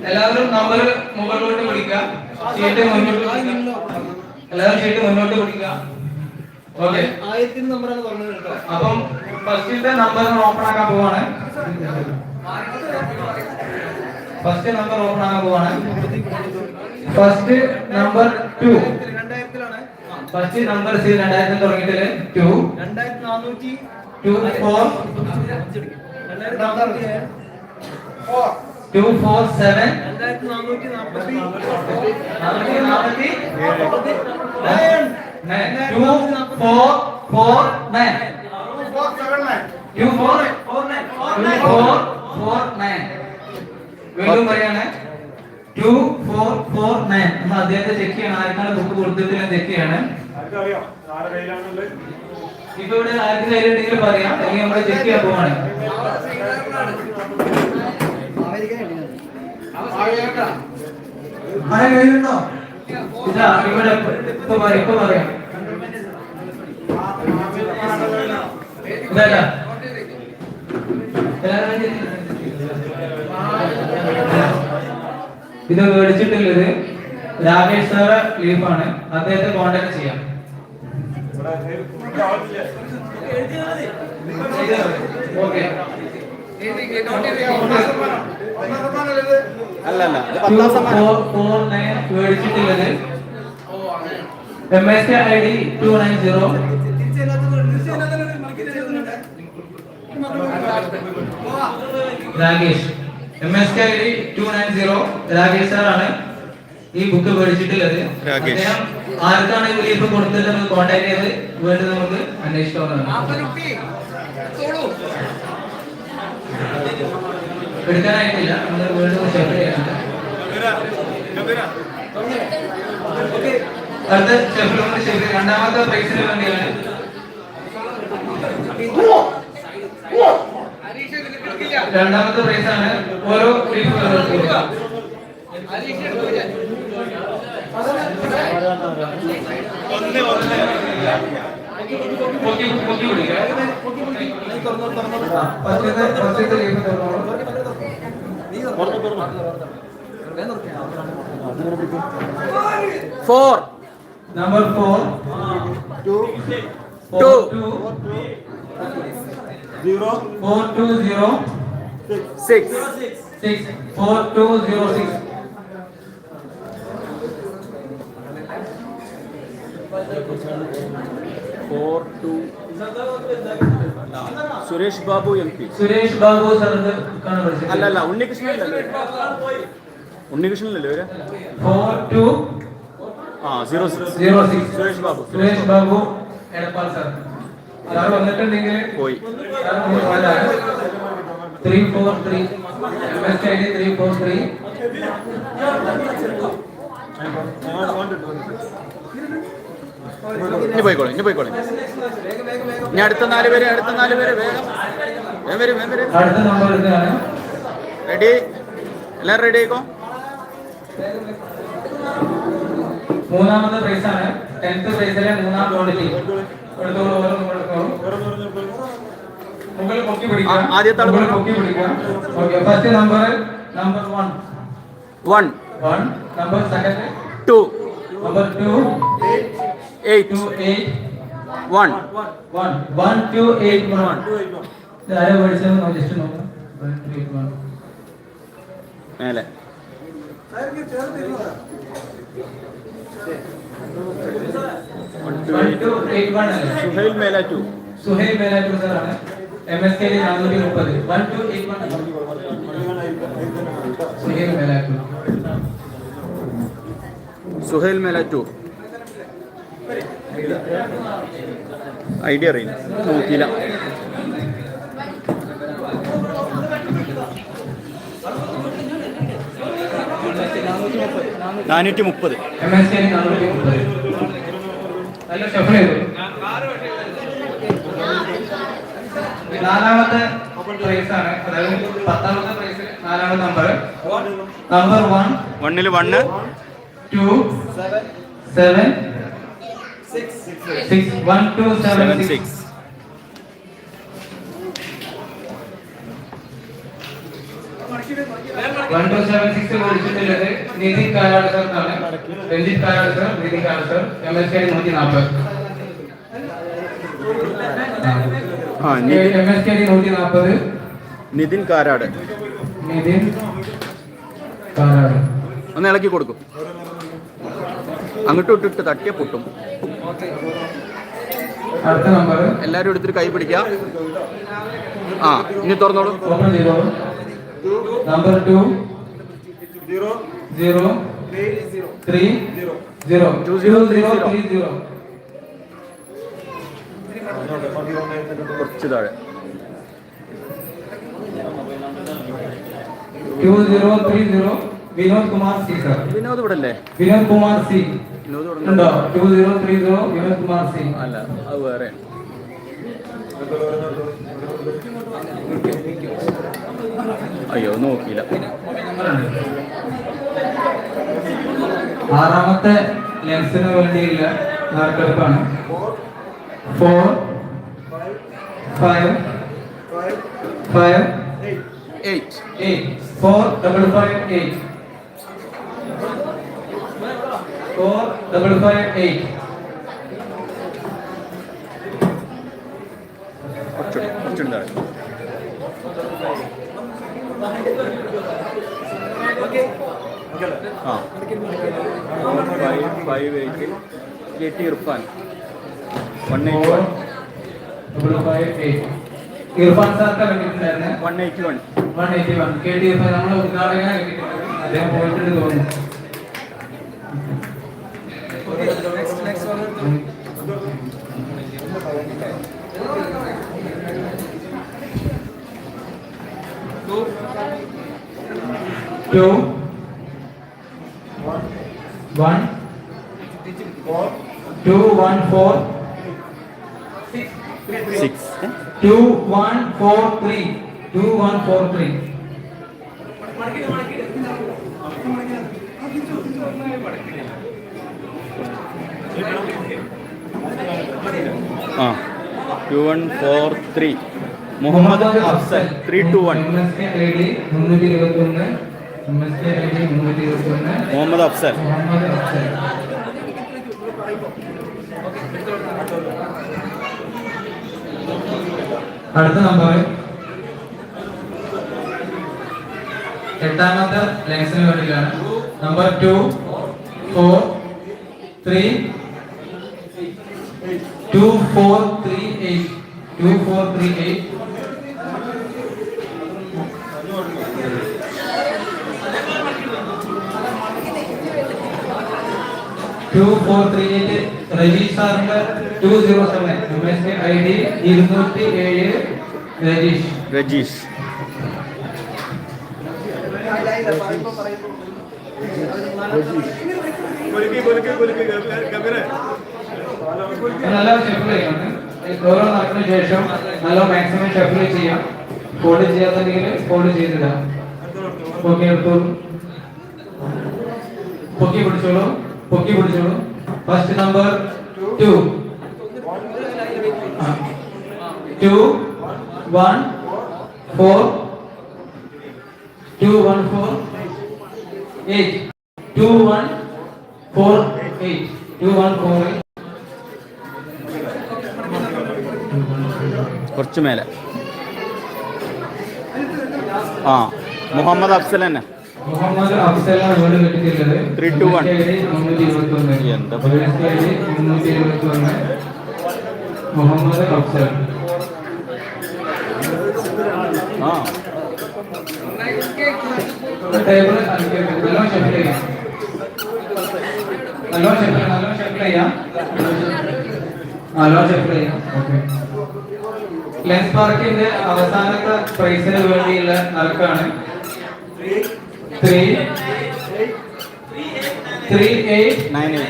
എല്ലാവരും നമ്പർ മുകളിലോട്ട് പിടിക്കുക. ഷീറ്റ് മുന്നോട്ട് പിടിക്കുക. എല്ലാവരും ഷീറ്റ് മുന്നോട്ട് പിടിക്കുക. ഓക്കെ, അപ്പം ഫസ്റ്റിന്റെ നമ്പർ ഓപ്പൺ ആക്കാൻ പോവാണ്. ഫസ്റ്റ് നമ്പർ ഓപ്പൺ ആക്കാൻ പോവാണ്. First number 2. ഫസ്റ്റ് നമ്പർ 2000 തുടങ്ങിയിട്ടില്ല. 2 2 4 2 4 7 വീണ്ടും പറയാണ് 2449. നമ്മൾ അദ്ദേഹത്തെ ചെക്ക് ചെയ്യണം. ആർക്കാണ് ബുക്ക് കൊടുത്തിട്ട് ചെക്ക് ചെയ്യാണ്. ഇപ്പൊ ഇവിടെ ആർക്ക് കയ്യിലുണ്ടെങ്കിലും പറയാം, അല്ലെങ്കിൽ നമ്മൾ ചെക്ക് ചെയ്യാൻ പോവാണ്. കയ്യിലുണ്ടോ? ഇതാ ഇവിടെ ഇപ്പൊ പറയാം. ഇതല്ല, ഇത് മേടിച്ചിട്ടുള്ളത് രാകേഷ് സാറ് ലീഫാണ്. അദ്ദേഹത്തെ കോണ്ടാക്ട് ചെയ്യാം. ഓക്കെ, അല്ലല്ല മേടിച്ചിട്ടുള്ളത് MSK ID 290. Rakesh MSK ID 290 Rakesh സാറാണ് ഈ ബുക്ക് മേടിച്ചിട്ടുള്ളത്. അദ്ദേഹം ആർക്കാണ് ഈ ലീഫ് കൊടുത്തിട്ട് നമുക്ക് കോൺടാക്ട് ചെയ്ത് വേണ്ടത് നമുക്ക് അന്വേഷിക്കാവുന്നതാണ്. എടുക്കാനായിട്ടില്ല, നമ്മൾ വേണ്ടത് ഷെയർ ചെയ്യാനുണ്ട്. അടുത്ത ഷെഫിലോട് ചെയ്ത് രണ്ടാമത്തെ പ്രൈസിന് വേണ്ടിയാണ്. രണ്ടാമത്തെ പ്രൈസാണ്. ഓരോ leaf Number 4 2 6 4206. Suresh Babu MP. Suresh Babu sir അല്ല ഉണ്ണികൃഷ്ണനല്ലേ ഉണ്ണികൃഷ്ണനല്ലേ 4206. 06 സുരേഷ് ബാബു സുരേഷ് ബാബു എടപ്പാൾ സാർ. സാർ വന്നിട്ടുണ്ടെങ്കിൽ പോയി 343 MSKD 343. ഇനി പോയിക്കോളെ ഇനി അടുത്ത 4 പേര് വേഗം വരും അടുത്ത നമ്പർ എടുക്കുകയാണ്. റെഡി എല്ലാവരും റെഡി ആയിക്കോ. മൂന്നാമത്തെ പ്രൈസാണ്. 10th പ്രൈസിലെ മൂന്നാം ക്വാളിറ്റി മുകളിൽ പൊക്കി പിടിക്കുക. ആദ്യത്തെ ആൾ മുകളിൽ പൊക്കി പിടിക്കുക. Okay, first number 1. Number second 2 number 2 8 1 1281. ആരെ പഠിച്ചത് ജസ്റ്റ് നോക്കാം. 1281 മേലെ 1281 അല്ലേ? സുഹൈൽ മേലാറ്റു സുഹൈൽ മേലാറ്റൂർ സാറാണ്. MSKD 430. 1281 സുഹൈൽ മേലാറ്റൂർ. സുഹൈൽ മേലാറ്റു ഐഡിയ അറിയില്ല, നോക്കിയില്ല. നാനൂറ്റി മുപ്പത്. MSKD 430. നല്ല ഷഫിൾ ചെയ്തു. നാലാമത്തെ പ്രൈസാണ്, അതായത് 10ാമത്തെ പ്രൈസ്. നാലാമത്തെ നമ്പർ 1 1 1 2 7 6 1276. 1276 ഓടിച്ചിട്ടുള്ളത് നിതിൻ കാരാട് സാറിനാണ്. Ranjith Karad sir, Nithin Karad sir. MSKD 140. MSKD 140. Nithin Karad. Nithin Karad. ഒന്ന് ഇളക്കി കൊടുക്കും. അങ്ങോട്ടും ഇട്ടിട്ട് തട്ടിയ പൊട്ടും. അടുത്ത നമ്പർ എല്ലാവരും എടുത്തിട്ട് കൈ പിടിക്കുക. ഇനി തുറന്നോളൂ. ഓപ്പൺ ചെയ്തോളൂ. നമ്പർ 2 0 3 0 2030. കുറച്ച് താഴെ 2030 വിനോദ് കുമാർ സി സർ. വിനോദ് ഇവിടെ അല്ലേ? വിനോദ് കുമാർ സി വിനോദ് ഇവിടെ ഉണ്ടോ? 2030 വിനോദ് കുമാർ സി. അല്ല, അത് വേറെ. അയ്യോ, നോക്കിയില്ല. ആറാമത്തെ ലെൻസിന് വേണ്ടിയുള്ള നറുക്കെടുപ്പാണ്. 4 5 5 8 8 4 5 5 8 4 5 5 8. കുറച്ചുകൂടി താഴെ. ആ 5 8 KT ഇർഫാൻ 181. 5 ഇർഫാൻ സാറിന്റെ കണ്ടിട്ടുണ്ടായിരുന്നു. 181. 181 KT ഇർഫാൻ നമ്മളെ ഉദ്ഘാടകനെ കണ്ടിട്ടുണ്ട്. അദ്ദേഹം പോയിട്ടുണ്ട് തോന്നുന്നു. Two 1 2 1 4 6 2 1 4 3 2 1 4 3. ആ 2143 മുഹമ്മദ് അഫ്സൽ 321. MSKD 321. MSKD 321. മുഹമ്മദ് അഫ്സൽ. മുഹമ്മദ് അഫ്സൽ. അടുത്ത നമ്പർ എട്ടാമത്തെ ലെങ്സിന് വേണ്ടിയിട്ടാണ്. നമ്പർ 2 4 3 2 4 3 8 2 4 3 8 2438 രജീഷ് സാറിന്റെ 207 എംഎസ്കെ ID 207 രജീഷ്. രജീഷ്. നല്ല ഷെഫിൾ ചെയ്യാണ്. ഓരോ നടക്കുന്ന ശേഷം നല്ല മാക്സിമം ഷെഫിൾ ചെയ്യാം. ഫോൾഡ് ചെയ്യാത്തല്ലെങ്കിൽ ഫോൾഡ് ചെയ്തിടാം. പൊക്കി എടുത്തോളൂ, പൊക്കി പിടിച്ചോളൂ, പൊക്കി പിടിച്ചോളൂ. First number 2 2 1 4 2 1 4 8 2 1 4 8 2 1 4 8. കുറച്ച് മേലെ. ആ മുഹമ്മദ് അഫ്സൽ തന്നെ. മുഹമ്മദ് അഫ്സലാണ് വീട് കെട്ടിയിട്ടുള്ളത്. 3 2 1 321 എന്താ 321 മുഹമ്മദ് അഫ്സൽ. ആ ടേബിൾ നല്ലോണം ഷെഫിൾ ചെയ്യാം. നല്ലോണം ഷെഫിൾ ചെയ്യാം. ഓക്കെ. ലെൻസ് പാർക്കിന്റെ അവസാനത്തെ പ്രൈസിന് വേണ്ടിയുള്ള നറുക്കാണ്. 3 3 8 9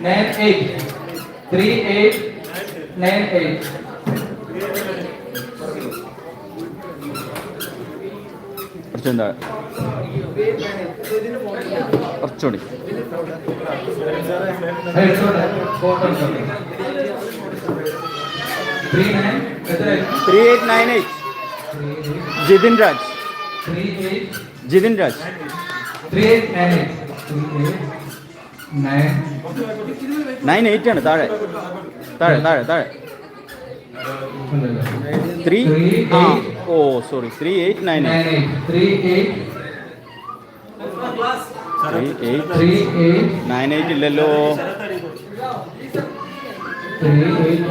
9 8 3 8 9 8. കുറച്ചെന്താ കുറച്ചുകൂടി. 3898 ജിതിൻ രാജ്. 98 ആണ്. താഴെ താഴെ താഴെ താഴെ 3 ആ ഓ സോറി 3898 3898 ഇല്ലല്ലോ.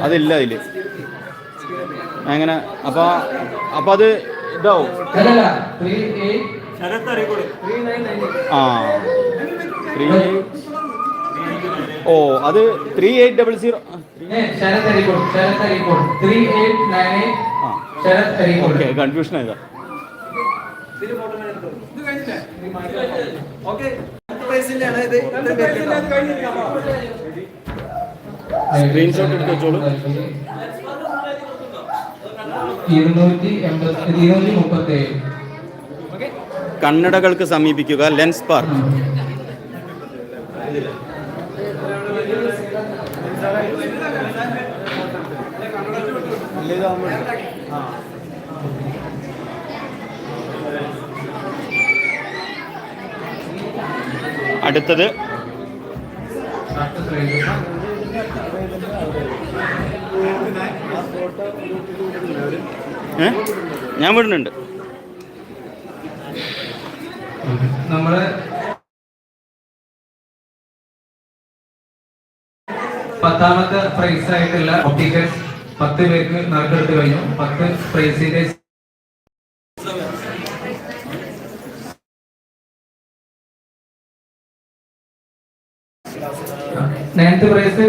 അതില്ല അതില്. എങ്ങനെ അപ്പൊ അത് ഇതാവും. ആ 38 ഓ അത് 3800. ഓക്കെ കൺഫ്യൂഷൻ ആയതാ. സ്ക്രീൻഷോട്ട് എടുത്ത് വെച്ചോളൂ. 237 കണ്ണടകൾക്ക് സമീപിക്കുക ലെൻസ് പാർക്ക്. അടുത്തത് ഞാൻ വിടുന്നുണ്ട്. നമ്മള് 10ാമത്തെ പ്രൈസ് ആയിട്ടുള്ള ഒപ്റ്റിക്കൽസ് 10 പേർക്ക് നറുക്കെടുത്ത് കഴിഞ്ഞു. 10 പ്രൈസിന്റെ 9th പ്രൈസ്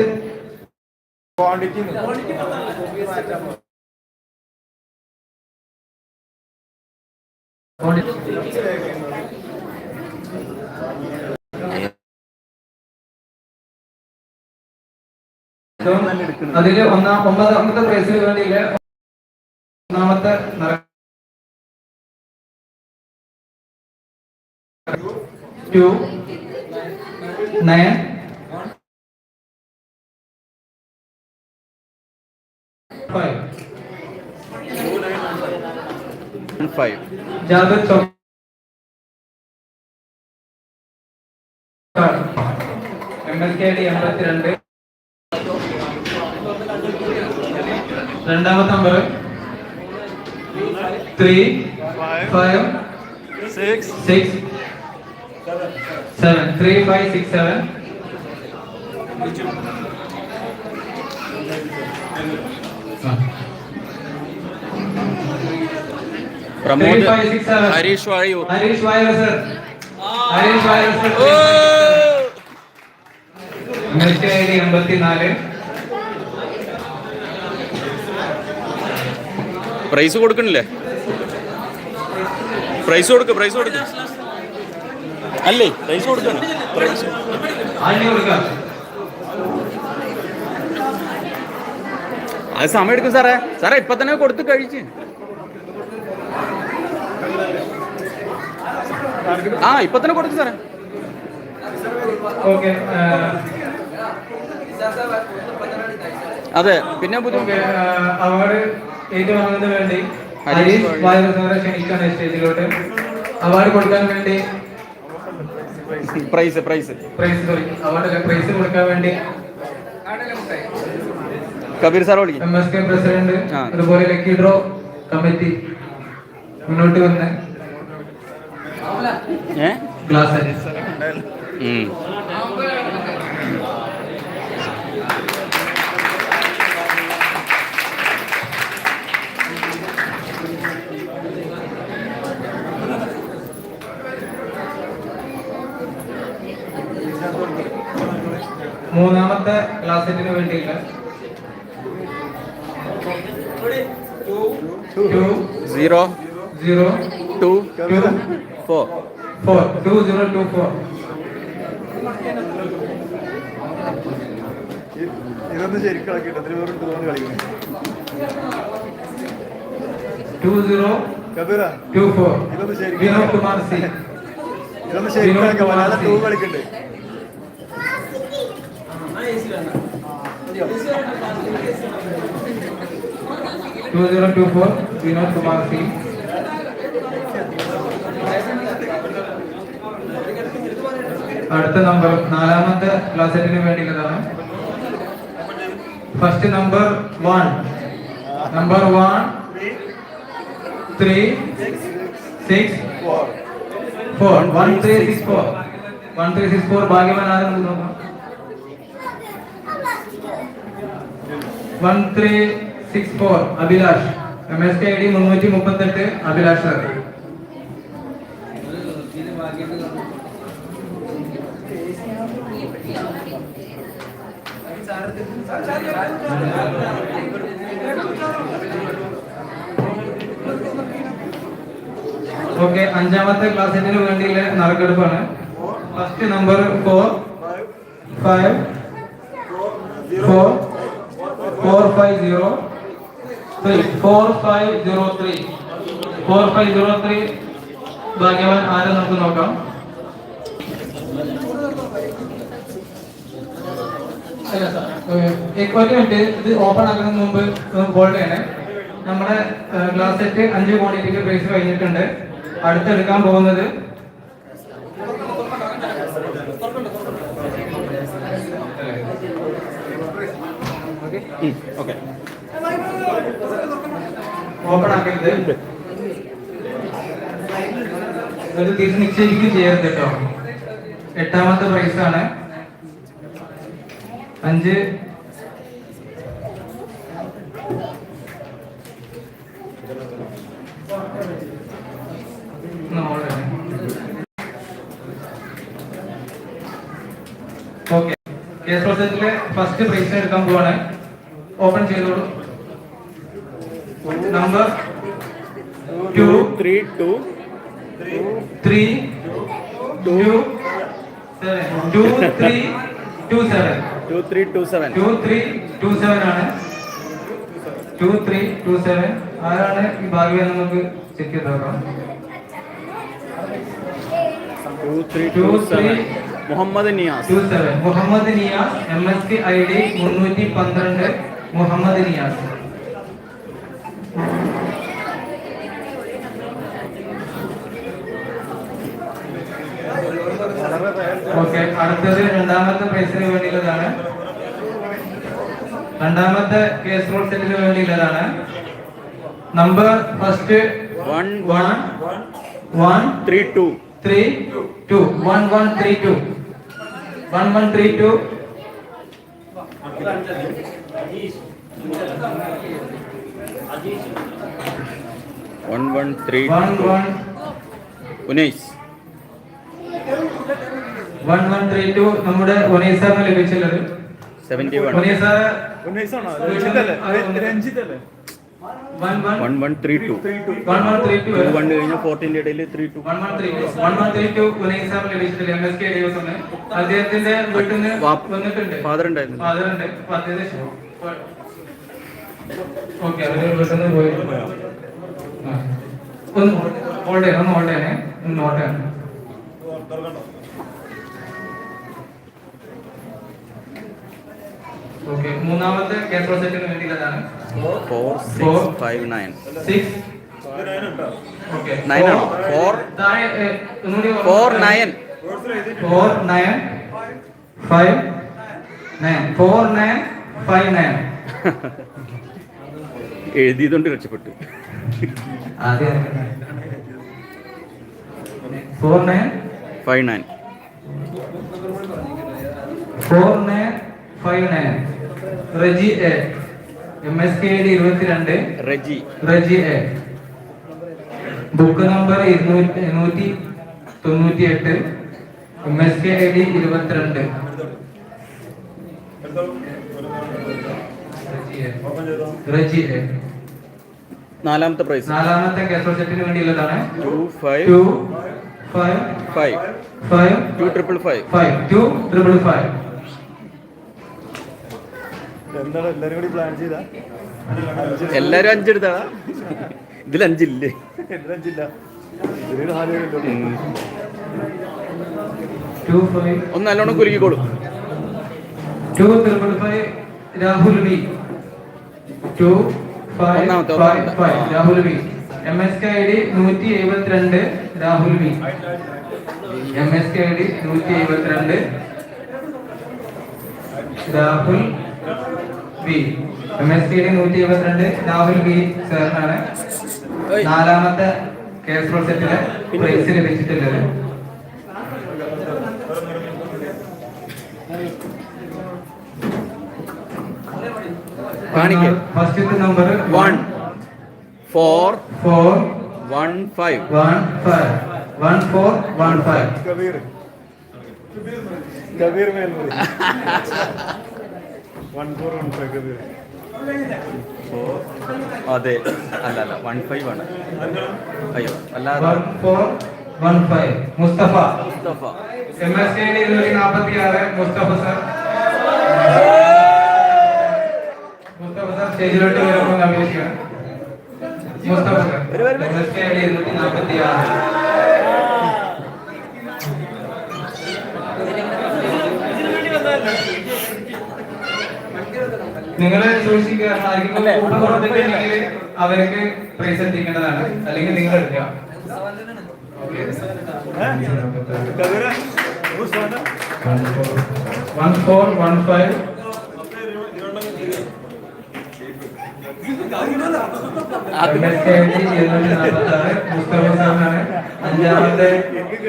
ക്വാണ്ടിറ്റി അതില് 9ാമത്തെ പ്രൈസിന് വേണ്ടിയില്ല. 1ാമത്തെ 2 9 5 ജാബിർ MSKD 82. 2ാമത്തെ നമ്പർ 3 5 6 6 7 3 5 6 7 പ്രമോദ് 3 5 6 7 ഹരീഷ് വാഴയൂർ. ഹരീഷ് വായർ സർ ഹരീഷ് വായർ സർ മെസ്സി ഐഡി 84 പ്രൈസ് കൊടുക്കണില്ലേ? പ്രൈസ് കൊടുക്ക് അല്ലേ? പ്രൈസ് കൊടുക്കണം. പ്രൈസ് ആഞ്ഞു കൊടുക്കാം. അത് സമയം എടുക്കും സാറേ. ഇപ്പൊ തന്നെ കൊടുത്ത് കഴിച്ച്. ഇപ്പൊ തന്നെ കൊടുത്തു സാറേ. ഓക്കെ അതെ, പിന്നെ അവാർഡ് ഏറ്റുവാങ്ങുന്നതിന് വേണ്ടി ഹരീഷ് വായർ സാറെ ക്ഷണിക്കാണ് സ്റ്റേജിലോട്ട്. അവാർഡ് കൊടുക്കാൻ വേണ്ടി പ്രൈസ് അവാർഡ് പ്രൈസ് കൊടുക്കാൻ വേണ്ടി കബീർ സാർ വിളിക്കും. MSK പ്രസിഡന്റ് അതുപോലെ ലക്കി ഡ്രോ കമ്മിറ്റി മുന്നോട്ട് വന്ന് ഗ്ലാസ് മൂന്നാമത്തെ ക്ലാസ് സെറ്റിന് വേണ്ടിയില്ല 0 0 2 2 4 4 2024 ഇതൊന്നും ശരിക്കും കളിക്കട്ടെ, അതിന് വെറും തോന്നി കളിക്കുന്നു. 2024 ഇതൊന്നും ശരിക്കും വിനോദ് കുമാർ സി ഇതൊന്നും ശരിക്കും കളിക്കാം. മലയാളം ടൂ കളിക്കണ്ടേ? 2024 വിനോദ് കുമാർ സി. അടുത്ത നമ്പർ നാലാമത്തെ ക്ലാസ് സെറ്റിന് വേണ്ടിയുള്ളതാണ്. ഫസ്റ്റ് നമ്പർ 1 3 6 4 1364 ഭാഗ്യവാൻ ആരെന്ന് നോക്കാം. 1364 Abhilash. MSK ID 338 Abhilash sir. Okay, അഞ്ചാമത്തെ ക്ലാസ് സെറ്റിന് വേണ്ടിയുള്ള നറുക്കെടുപ്പാണ്. ഫസ്റ്റ് നമ്പർ 4 5 4 4503 ഭാഗ്യവാൻ ആരെ നമുക്ക് നോക്കാം. ഒരു മിനിറ്റ്, ഇത് ഓപ്പൺ ആക്കുന്നതിന് മുമ്പ് ഹോൾഡ് ചെയ്യണേ. നമ്മുടെ ക്ലാസ് സെറ്റ് 5 ക്വാണ്ടിറ്റിക്ക് പ്രൈസ് കഴിഞ്ഞിട്ടുണ്ട്. അടുത്തെടുക്കാൻ പോകുന്നത് ഓപ്പൺ ആക്കരുത്, അത് തിരിച്ച് നിക്ഷേപിക്കുകയും ചെയ്യരുത് കേട്ടോ. 8ാമത്തെ പ്രൈസ് ആണ് 5 ഓക്കെ. കേസ് പ്രോസസ്സിലെ ഫസ്റ്റ് പ്രൈസ് എടുക്കാൻ പോവാണ്. ഓപ്പൺ ചെയ്തോളൂ. നമ്പർ 2 3 2 7 2327 ആണ്. 2327 ആരാണ് ഈ ഭാഗ്യം? നമുക്ക് ചെക്ക് ചെയ്ത് നോക്കാം. 2327 Muhammad Niyas. MSK ID 312 Muhammad Niyas. Okay, അടുത്തത് രണ്ടാമത്തെ പ്രൈസിന് വേണ്ടിയുള്ളതാണ്. രണ്ടാമത്തെ കേസ് റോൾ സെറ്റിന് വേണ്ടിയുള്ളതാണ്. നമ്പർ ഫസ്റ്റ് 1 1 1 3 2 3 2 1 1 3 2 1 1 3 2 1 1 3 1 2 1 ഉനൈസ് 1 1 3 2 നമ്മുടെ ഉനൈസ് സാറിന് ലഭിച്ചുള്ളത് 71 ഉനൈസ് സാർ ഉന്നയിസാണോ രഞ്ജിത്തല്ലേ രഞ്ജിത്തല്ലേ 1 1 1 1 3 2 1 1 3 2 1 കഴിഞ്ഞ 14 ന്റെ ഇടയിൽ 3 2 1132 ഉനൈസ് സാർ ലഭിച്ചിട്ടില്ല MSK ദിവസം അദ്ദേഹത്തിന്റെ വീട്ടിൽ നിന്ന് വന്നിട്ടുണ്ട് ഫാദർ ഉണ്ടായിരുന്നു ഫാദർ ഉണ്ട് അപ്പൊ അദ്ദേഹം ഓക്കെ അവര് വീട്ടിൽ നിന്ന് പോയി ആ. ഒന്ന് ഹോൾഡ് ചെയ്യണം ഒന്ന് ഹോൾഡ് ചെയ്യണേ ഒന്ന് നോട്ട് ചെയ്യണം ഓക്കെ മൂന്നാമത്തെ കേസ് പ്രോസസിന് വേണ്ടിയുള്ളതാണ് 4 6 5 9 6 ഓക്കെ 9 ആണോ 4 4 9 4 9 5 9 4 9 5 9 എഴുതിയതുകൊണ്ട് രക്ഷപ്പെട്ടു ആദ്യം 4 9 5 9 4 9 5 9 Reji A MSK ID 22 Reji A book number 298 MSK ID 22 Reji A നാലാമത്തെ പ്രൈസ് നാലാമത്തെ കേസ് സെറ്റിന് വേണ്ടിയുള്ളതാണ് 2 5 2 5 5 5 2 5 5 5 2 5 എന്താണ് എല്ലാരും കൂടി പ്ലാൻ ചെയ്താ എല്ലാരും 5 എടുത്താടാ ഇതിൽ 5 ഇല്ലേ രഞ്ജില്ല ഇതിലൊരു ഹാലിയുണ്ടോ 2 5 ഒന്ന് നല്ലോണം കുലുക്കിക്കോളൂ 2 5 രാഹുൽ വി 2 5 ഒന്നാമത്തെ 5 Rahul V MSK ID 172 Rahul V MSK ID 172 Rahul V MSK ID 172 Rahul V സാറിനാണ് നാലാമത്തെ കേസ് പ്രോസസിലെ പ്രൈസ് ലഭിച്ചിട്ടുള്ളത് കാണിക്കേ ഫസ്റ്റ് നമ്പർ 1 4 4 1 5 1 5 1 4 1 5 കബീർ കബീർ മേൽമുറി 1415 കബീർ അതെ അല്ല 1 5 ആണ് അയ്യോ അല്ലാതെ 1 4 1 5 Mustafa Mustafa MSK ID 46 Mustafa sir Mustafa sir സ്റ്റേജിലോട്ട് വരുമ്പോൾ അഭിനയിക്കുകയാണ് മുസ്തഫ സർ MSK ID 246 നിങ്ങള് സൂക്ഷിക്കുക ആർക്കും കൂട്ടം കൊടുത്തിട്ടുണ്ടെങ്കിൽ അവർക്ക് പ്രൈസ് എത്തിക്കേണ്ടതാണ് അല്ലെങ്കിൽ നിങ്ങൾ എടുക്കുക കബീർ 1415 MSK ID 246 മുസ്തഫ സാറിനാണ് അഞ്ചാമത്തെ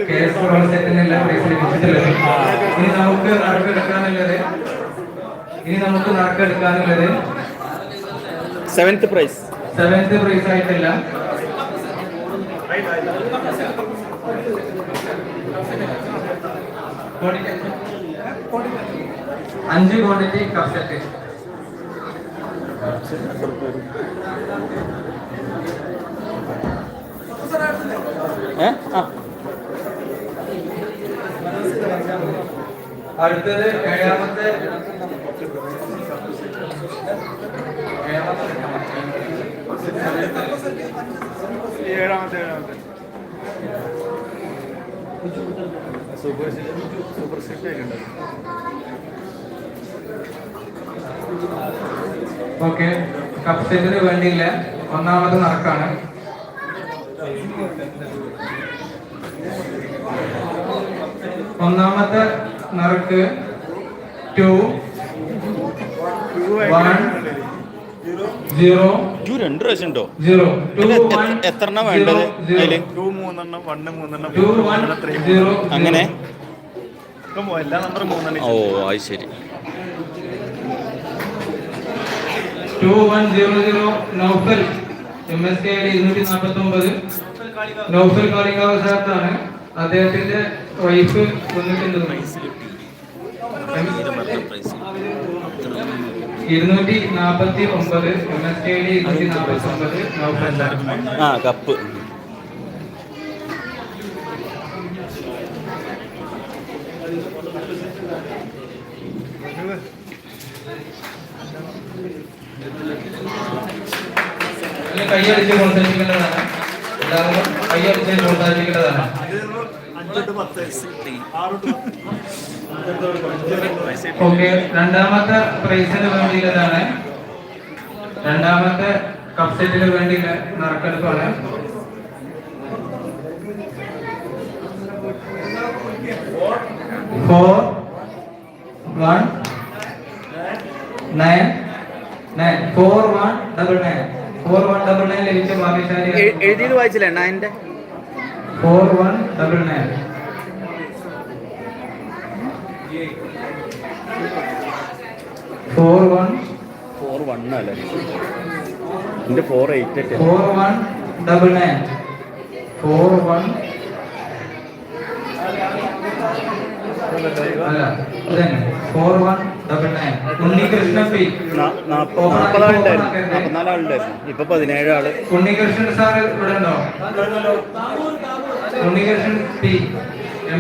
കേസ് പ്രോസസിനുള്ള പ്രൈസ് ലഭിച്ചിട്ടുള്ളത്. ഇനി നമുക്ക് നറുക്കെടുക്കാനുള്ളത് 7th പ്രൈസ് 7th പ്രൈസ് ആയിട്ടില്ല. അഞ്ച് ക്വാണ്ടിറ്റി കപ്പ് സെറ്റ് അടുത്തത് ഏഴാമത്തെ ഏഴാമത്തെ സൂപ്പർ സ്ക്രിപ്റ്റ് ഒക്കെ ഉണ്ട്. ഓക്കെ കപ്പ് സെറ്റിന് വേണ്ടിയില്ല. ഒന്നാമത് നറുക്കാണ്. ഒന്നാമത്തെ നറുക്ക് 2 1 0 അജു 2 പ്രാവശ്യം ഉണ്ടോ? 0 2 ഇതില് 1 എത്ര എണ്ണം വേണ്ടത് 0 അതില്? 2 3 1 3 2 1 0 അങ്ങനെ എല്ലാ നമ്പറും 3 ഓ അത് ശരി. 2100 നൗഫൽ MSK ID 249 നൗഫൽ കാളികാവ് സാറാണ്. അദ്ദേഹത്തിന്റെ വൈഫ് വന്നിട്ടുണ്ട്. 249 MSK ID 249 നൗഫൽ. ആ കപ്പ് കൈയടിച്ച് പ്രോത്സാഹിപ്പിക്കേണ്ടതാണ്. എല്ലാവരും കൈയടിച്ച് പ്രോത്സാഹിപ്പിക്കേണ്ടതാണ്. 5 ഓക്കെ, രണ്ടാമത്തെ പ്രൈസിന് വേണ്ടിയില്ലതാണ്. രണ്ടാമത്തെ കപ്പ് സെറ്റിന് വേണ്ടിയുള്ള നറുക്കെടുപ്പാണ്. ഫോർ 1 9 9 4199 4199 ലഭിച്ച ഭാഗ്യശാലി എഴുതിയത് വായിച്ചില്ലേ 9ന്റെ 4199 4-1 അല്ലേ? എന്റെ 4-8 4199 41 അല്ല അതന്നെ 4199 ഉണ്ണികൃഷ്ണൻ പി 40 ആളുണ്ടായിരുന്നു. 44 ആളുണ്ടായിരുന്നു. ഇപ്പൊ 17 ആള്. ഉണ്ണികൃഷ്ണൻ സാർ ഇവിടെ ഉണ്ടോ? Unnikrishnan P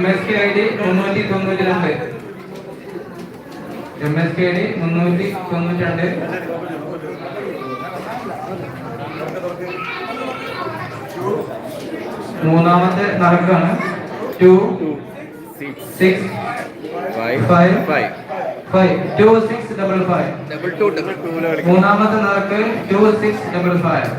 MSK ID 392 MSK ID 392. മൂന്നാമത്തെ നറുക്കാണ് 2 6 5 5 2655. മൂന്നാമത്തെ നറുക്ക് 2655.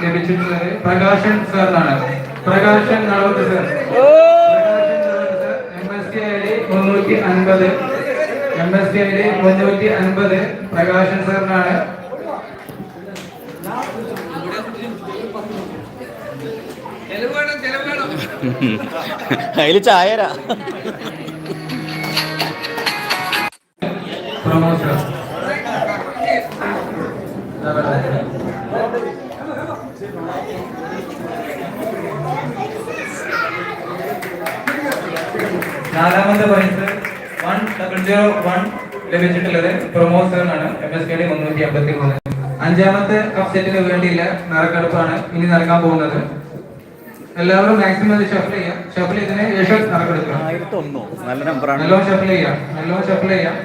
ലഭിച്ചിട്ടുള്ളത് പ്രകാശൻ സാറിനാണ്. Prakashan Nalavath sir. MSK ID 350 MSK ID 350 Prakashan സാറിനാണ്. അതില് ചായരാ പ്രമോദ് സർ. നാലാമത്തെ പ്രൈസ് 1001 ലഭിച്ചിട്ടുള്ളത് പ്രമോദ് സാറിനാണ്. MSK ID 353. അഞ്ചാമത്തെ കപ്പ് സെറ്റിന് വേണ്ടിയില്ല നറുക്കെടുപ്പാണ് ഇനി നടക്കാൻ പോകുന്നത്. എല്ലാവരും മാക്സിമം അത് ഷഫിൾ ചെയ്യാം. ഷഫിൾ ചെയ്തതിന് ശേഷം നറുക്കെടുക്കണം. 1001 നല്ല നമ്പറാണ്. നല്ലോണം ഷഫിൾ ചെയ്യാം. നല്ലോണം ഷഫിൾ ചെയ്യാം.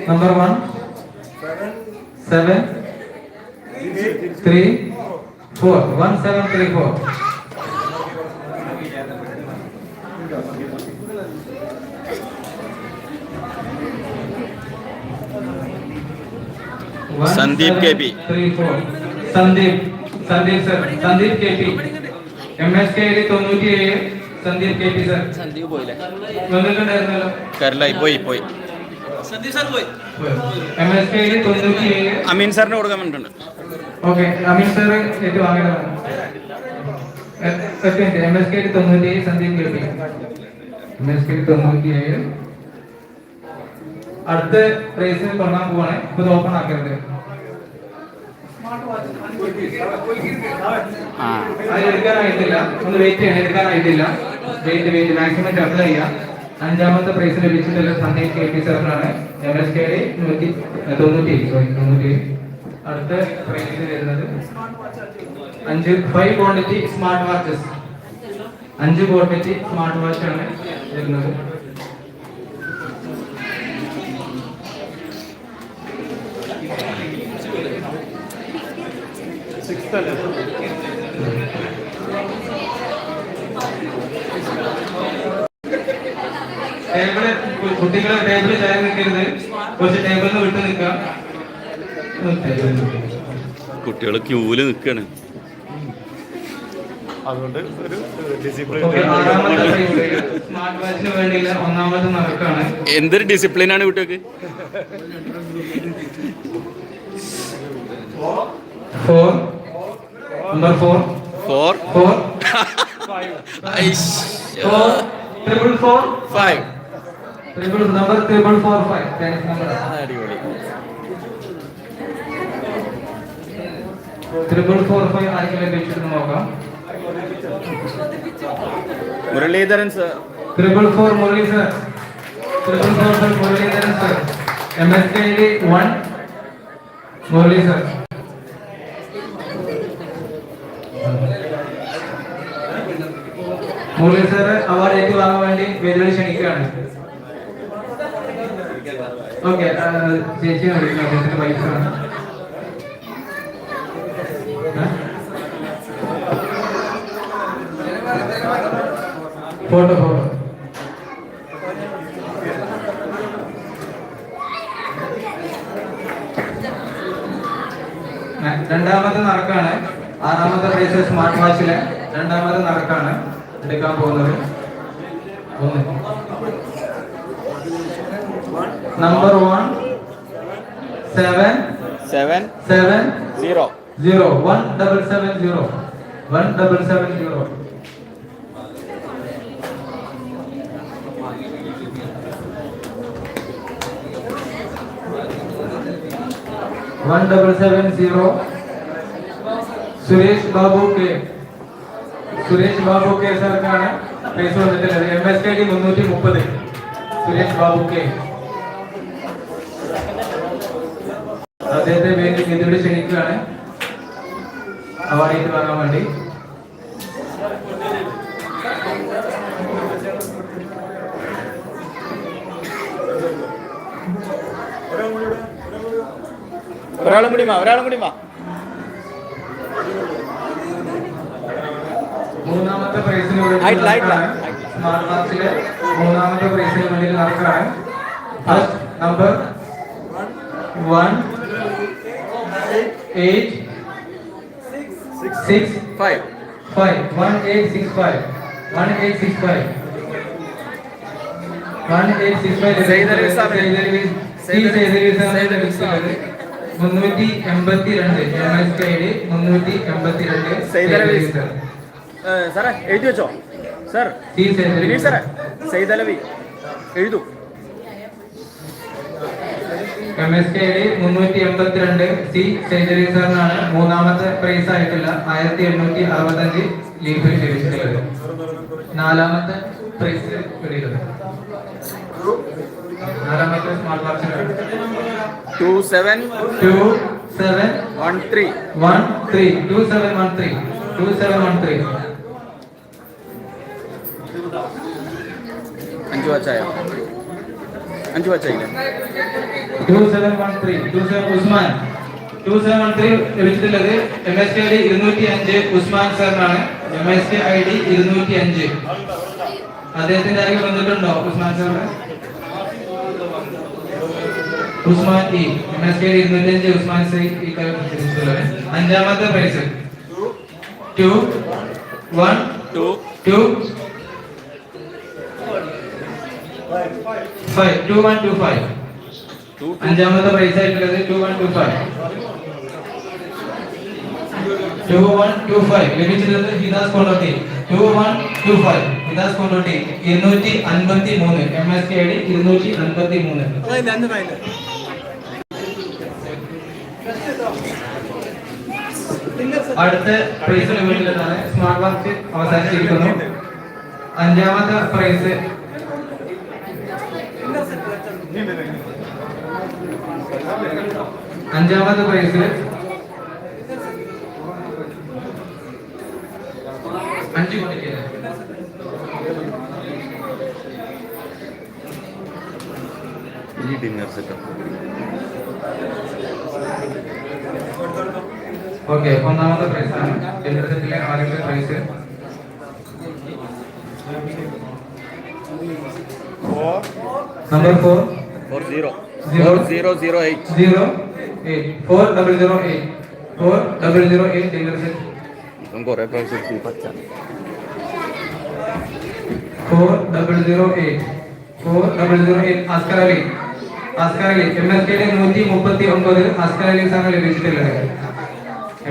Number 1 7 3 4 1734. Sandeep KP. Sandeep sir. Sandeep KP MSK ID 97 Sandeep KP sir. Sandeep പോയില്ലേ? വന്നിട്ടുണ്ടായിരുന്നല്ലോ. കരലായി പോയി MSK ID 97. അമീൻ സാറിന് കൊടുക്കാൻ വേണ്ടിട്ടുണ്ട്. ഓക്കെ, അമീൻ സാർ ഏറ്റു വാങ്ങേണ്ടതാണ്. MSK ID 97 Sandeep KP. MSK ID 97. അടുത്ത പ്രൈസിന് തുടങ്ങാൻ പോവാണ്. ഇപ്പൊ ഓപ്പൺ ആക്കരുത്. അത് എടുക്കാനായിട്ടില്ല. ഒന്ന് വെയിറ്റ് ചെയ്യണം. എടുക്കാനായിട്ടില്ല. വെയിറ്റ് മാക്സിമം അപ്ലൈ ചെയ്യാം. അഞ്ചാമത്തെ പ്രൈസ് ലഭിച്ചിട്ടുള്ള സന്ദീപ് KP സാറിനാണ്. MSK ID 97. അടുത്ത പ്രൈസ് വരുന്നത് 5 quantity smart watches. 5 quantity smart watch ആണ് വരുന്നത്. കുട്ടികളെ ടേബിളിൽ കയറി നിൽക്കരുത്. കുറച്ച് ടേബിളിൽ നിന്ന് വിട്ടു നിൽക്കാം. കുട്ടികൾ ക്യൂല് നിൽക്കാണ്. അതുകൊണ്ട് ഒരു ഡിസിപ്ലിൻ. ഓക്കെ, ആറാമത്തെ പ്രൈസ് സ്മാർട്ട് വാച്ചിന് വേണ്ടിയുള്ള ഒന്നാമത് നറുക്കാണ്. എന്തൊരു ഡിസിപ്ലിനാണ് കുട്ടികൾക്ക്. 4 നമ്പർ 4 4 4 5 നമ്പർ 445. അടിപൊളി. 445 ആർക്കെങ്കിലും ലഭിച്ചിട്ട് നോക്കാം. Muraleedharan sir. 444 Murali sir. 444 Muraleedharan sir. MSKD 1 Murali sir. Murali sir award ഏറ്റുവാങ്ങാൻ വേണ്ടി വേദിയിൽ ക്ഷണിക്കുകയാണ്. ഓക്കെ, ചേച്ചിയാണ് വിളിക്കുന്നത്, അദ്ദേഹത്തിന്റെ വൈഫാണ്. ഫോട്ടോ രണ്ടാമത്തെ നറുക്കാണ്. ആറാമത്തെ പ്രൈസ് സ്മാർട്ട് വാച്ചിലെ രണ്ടാമത്തെ നറുക്കാണ് എടുക്കാൻ പോകുന്നത്. നമ്പർ 1 7 7 0 0 1770 1770. സുരേഷ് ബാബു കെ സാർക്കാണ് പ്രൈസ് വന്നിട്ടുള്ളത്. MSKD 330. സുരേഷ് ബാബു കെ അദ്ദേഹത്തെ വേദിയോട് ക്ഷണിക്കുകയാണ് അവാർഡ് വാങ്ങാൻ വേണ്ടി. ഒരാളും കൂടി വാ. മൂന്നാമത്തെ പ്രൈസിന് വേണ്ടി സ്മാർട്ട് വാച്ചിലെ മൂന്നാമത്തെ പ്രൈസിന് വേണ്ടി നടക്കുകയാണ്. നമ്പർ 1865 382. സാറേ എഴുതി വെച്ചോ സാർ. സാറേ സൈദലവി എഴുതൂ. MSKD 382 സി സെഞ്ചുറി സാറിനാണ് മൂന്നാമത്തെ പ്രൈസ് ആയിട്ടുള്ള 1865 ലീഫിൽ ലഭിച്ചിട്ടുള്ളത്. നാലാമത്തെ പ്രൈസ് കിട്ടിയത് നാലാമത്തെ സ്മാർട്ട് വാച്ചിനാണ്. 2713 അഞ്ചു വാച്ചായില്ലേ? 2713 ഉസ്മാൻ 2713 ലഭിച്ചിട്ടുള്ളത്. MSKD 205 ഉസ്മാൻ സാറിനാണ്. MSKD 205. അദ്ദേഹത്തിന്റെ ആരെങ്കിലും വന്നിട്ടുണ്ടോ ഉസ്മാൻ സാറിന്? Usman E MSKD 205 Usman C ഈ കാര്യം ലഭിച്ചിട്ടുള്ളത്. അഞ്ചാമത്തെ പ്രൈസ് 2125. അഞ്ചാമത്തെ പ്രൈസ് ആയിട്ടുള്ളത് 2125 ലഭിച്ചിട്ടുള്ളത് ഹിദാസ് കൊണ്ടോട്ടി. 2125 ഹിദാസ് കൊണ്ടോട്ടി 253. MSKD 253. അടുത്ത പ്രൈസിന് വേണ്ടിയിട്ടാണ് സ്മാർട്ട് വാച്ച് അവസാനിച്ചിരിക്കുന്നു. അഞ്ചാമത്തെ പ്രൈസ് അഞ്ചാമത്തെ പ്രൈസ് 5 കോടി. ഈ ഡിന്നർ സെറ്റപ്പ്. ഓക്കെ, ഒന്നാമത്തെ പ്രൈസ് ആണ് ഡിന്നർ സെറ്റിലെ ആദ്യത്തെ പ്രൈസ്. നമ്പർ 4008 4008. 4008 dinner set. ഇപ്പം കുറേ പ്രാവശ്യം പച്ച 4008 ആസ്കർ അലി MSKD 139 ആസ്കർ അലി സാറിന് ലഭിച്ചിട്ടുള്ളത്.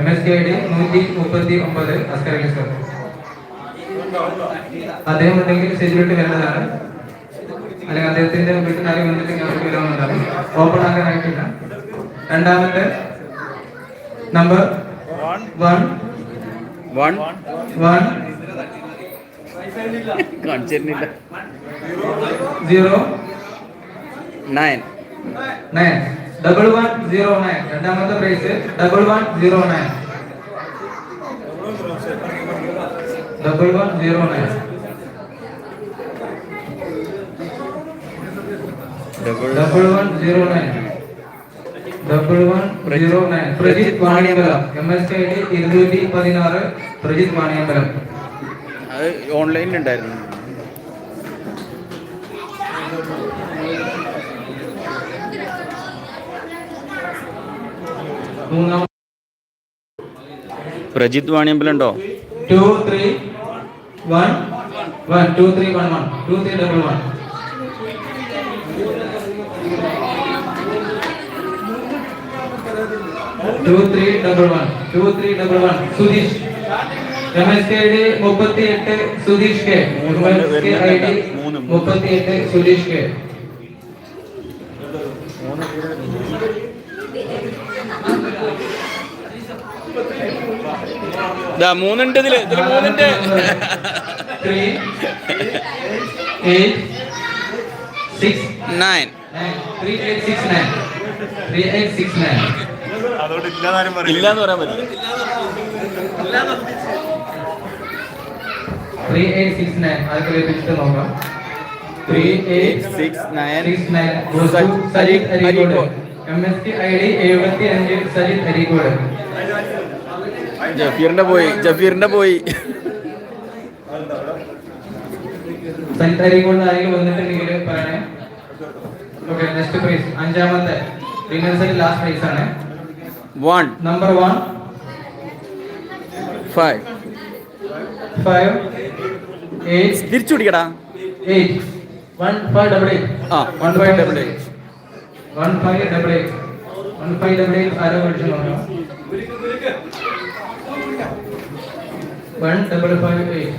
MSKD 139 Askar Ali sir. അദ്ദേഹം ഉണ്ടെങ്കിൽ സ്റ്റേജിലോട്ട് വരുന്നതാണ്, അല്ലെങ്കിൽ അദ്ദേഹത്തിന്റെ വീട്ടിൽ ആരും വന്നിട്ട് അവർക്ക് വരാവുന്നതാണ്. ഓപ്പൺ ആക്കാനായിട്ടില്ല. രണ്ടാമത്തെ നമ്പർ 1 കാണിച്ചിരുന്നില്ല 0 9 9 1109. രണ്ടാമത്തെ പ്രൈസ് 1109. 1109. 1109. പ്രജിത് വാണിയമ്പലം MSKD 216 പ്രജിത് വാണിയമ്പലം. അത് ഓൺലൈനിലുണ്ടായിരുന്നു. മൂന്നാം പ്രജിത് വാണിയമ്പലം ഉണ്ടോ? 2311 2311 2311 2311 Sudheesh MSKD 38 Sudheesh K. MSKD 38 Sudheesh K. മൂന്നുണ്ട് ഇതില് 3 3 8 6 9 3869 3869. അതുകൊണ്ട് ഇല്ലാതാരും പറയില്ല. ഇല്ലാന്ന് പറയാൻ പറ്റില്ല. 3869 അതൊക്കെ ലഭിച്ചിട്ട് നോക്കാം. 3869 സജിത് അരീക്കോട് MSKD 75 സജിത് അരീക്കോട്. ജഫീറിന്റെ പോയി സജിത് അരീക്കോട് ആരെങ്കിലും വന്നിട്ടുണ്ടെങ്കിൽ പറയണേ. ഓക്കെ, നെക്സ്റ്റ് പ്രൈസ് അഞ്ചാമത്തെ വിന്നേഴ്സ് ലാസ്റ്റ് പ്രൈസ് ആണ്. 1 നമ്പർ 1 5 5 8 തിരിച്ചു പിടിക്കടാ. 8 1588 ആ 1588 1588 1588 ആരോ വിളിച്ചു നോക്കാം. 1558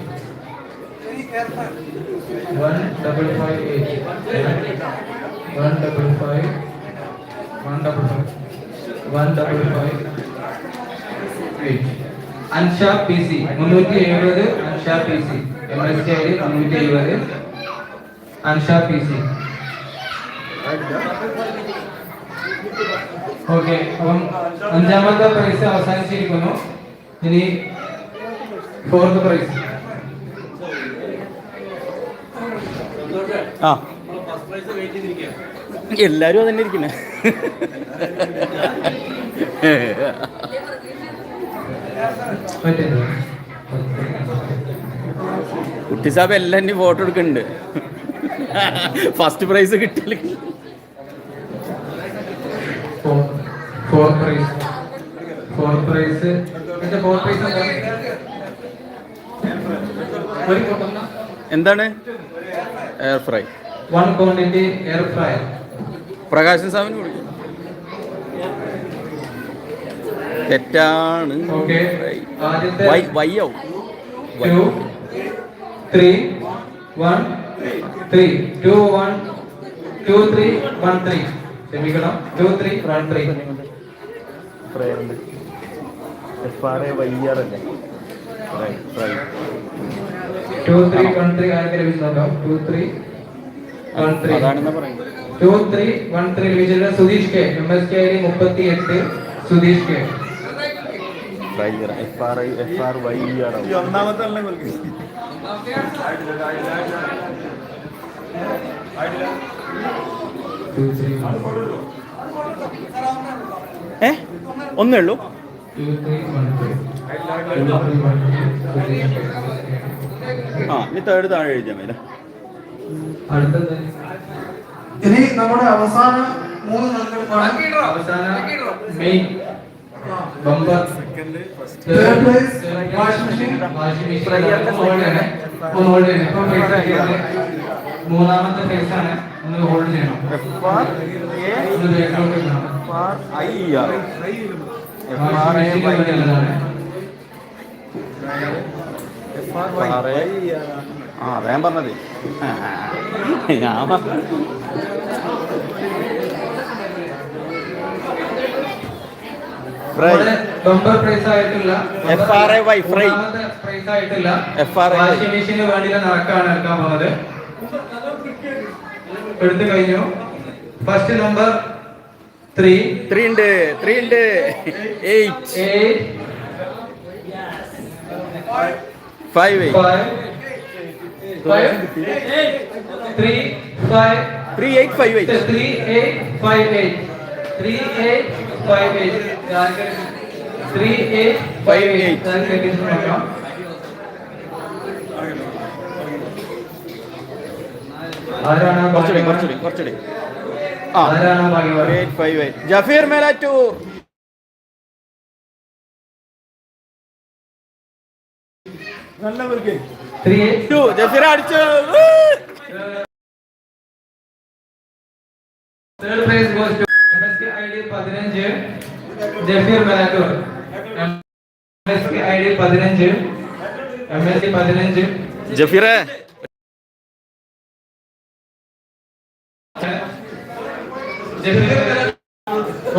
Ansha PC 370 Ansha PC MSKD 370 Ansha PC. Okay, അപ്പം അഞ്ചാമത്തെ പ്രൈസ് അവസാനിച്ചിരിക്കുന്നു. ഇനി ഫോർത്ത് പ്രൈസ്. ആ എല്ലാരും അതന്നെ ഇരിക്കണേ. കുട്ടി സാബ് എല്ലാരും ഫോട്ടോ എടുക്കുന്നുണ്ട്. ഫസ്റ്റ് പ്രൈസ് കിട്ടില്ല. ഫോർത്ത് പ്രൈസ് എന്താണ്? Air fry 1 quantity air fry. Prakashan സാമിന് കൊടുക്കും. തെറ്റാണ്. ഓക്കെ, ആദ്യത്തെ വയ്യാവും 2 3 1 3 2 1 2 3 1 3 ക്ഷമിക്കണം 2 3 1 3 2 3 1 3 ആർക്ക് ലഭിച്ചു നോക്കാം. 2 3 1 3 അതാണെന്നാ പറയുന്നത്. 2 3 1 3 ലഭിച്ചിട്ടുള്ള Sudheesh K MSKD 38 Sudheesh K. ഈ ഒന്നാമത്തെ ആളിനെ കൊടുക്കും. ഒന്നേ ഉള്ളൂ. 2 3 1 3 ആ ഇനി തേർഡ് താഴെ എഴുതിയാൽ മതി. അടുത്തത് ഇനി നമ്മുടെ അവസാന 3 നറുക്കെടുപ്പാണ്. അവസാന main bumper Third place, washing machine. മൂന്നാമത്തെ ഫേസ് ആണ്, ഒന്ന് ഹോൾഡ് ചെയ്യണം. ഒന്ന് ബാക്കിലോട്ട് ഇടണം. വാഷിംഗ് മെഷീൻ വേണ്ടിയുള്ളതാണ്. ആ അതാ ഞാൻ പറഞ്ഞത്. ഞാൻ ബമ്പർ പ്രൈസ് ആയിട്ടുള്ള FRAY ഫ്രൈ പ്രൈസ് ആയിട്ടില്ല. FRAY വാഷിംഗ് മെഷീന് വേണ്ടിയുള്ള നടക്കാണ് എടുക്കാൻ പോകുന്നത്. എടുത്തു കഴിഞ്ഞു. ഫസ്റ്റ് നമ്പർ 3 ഉണ്ട് 8 5 കുറച്ചുകൂടി ആ 858 ജഫീർ മേലാറ്റൂർ. ജഫീർ അടിച്ചു. Third place goes to MSK ID 15 Jafeer Melattur. MSK ID 15 MSK 15 ജഫീറെ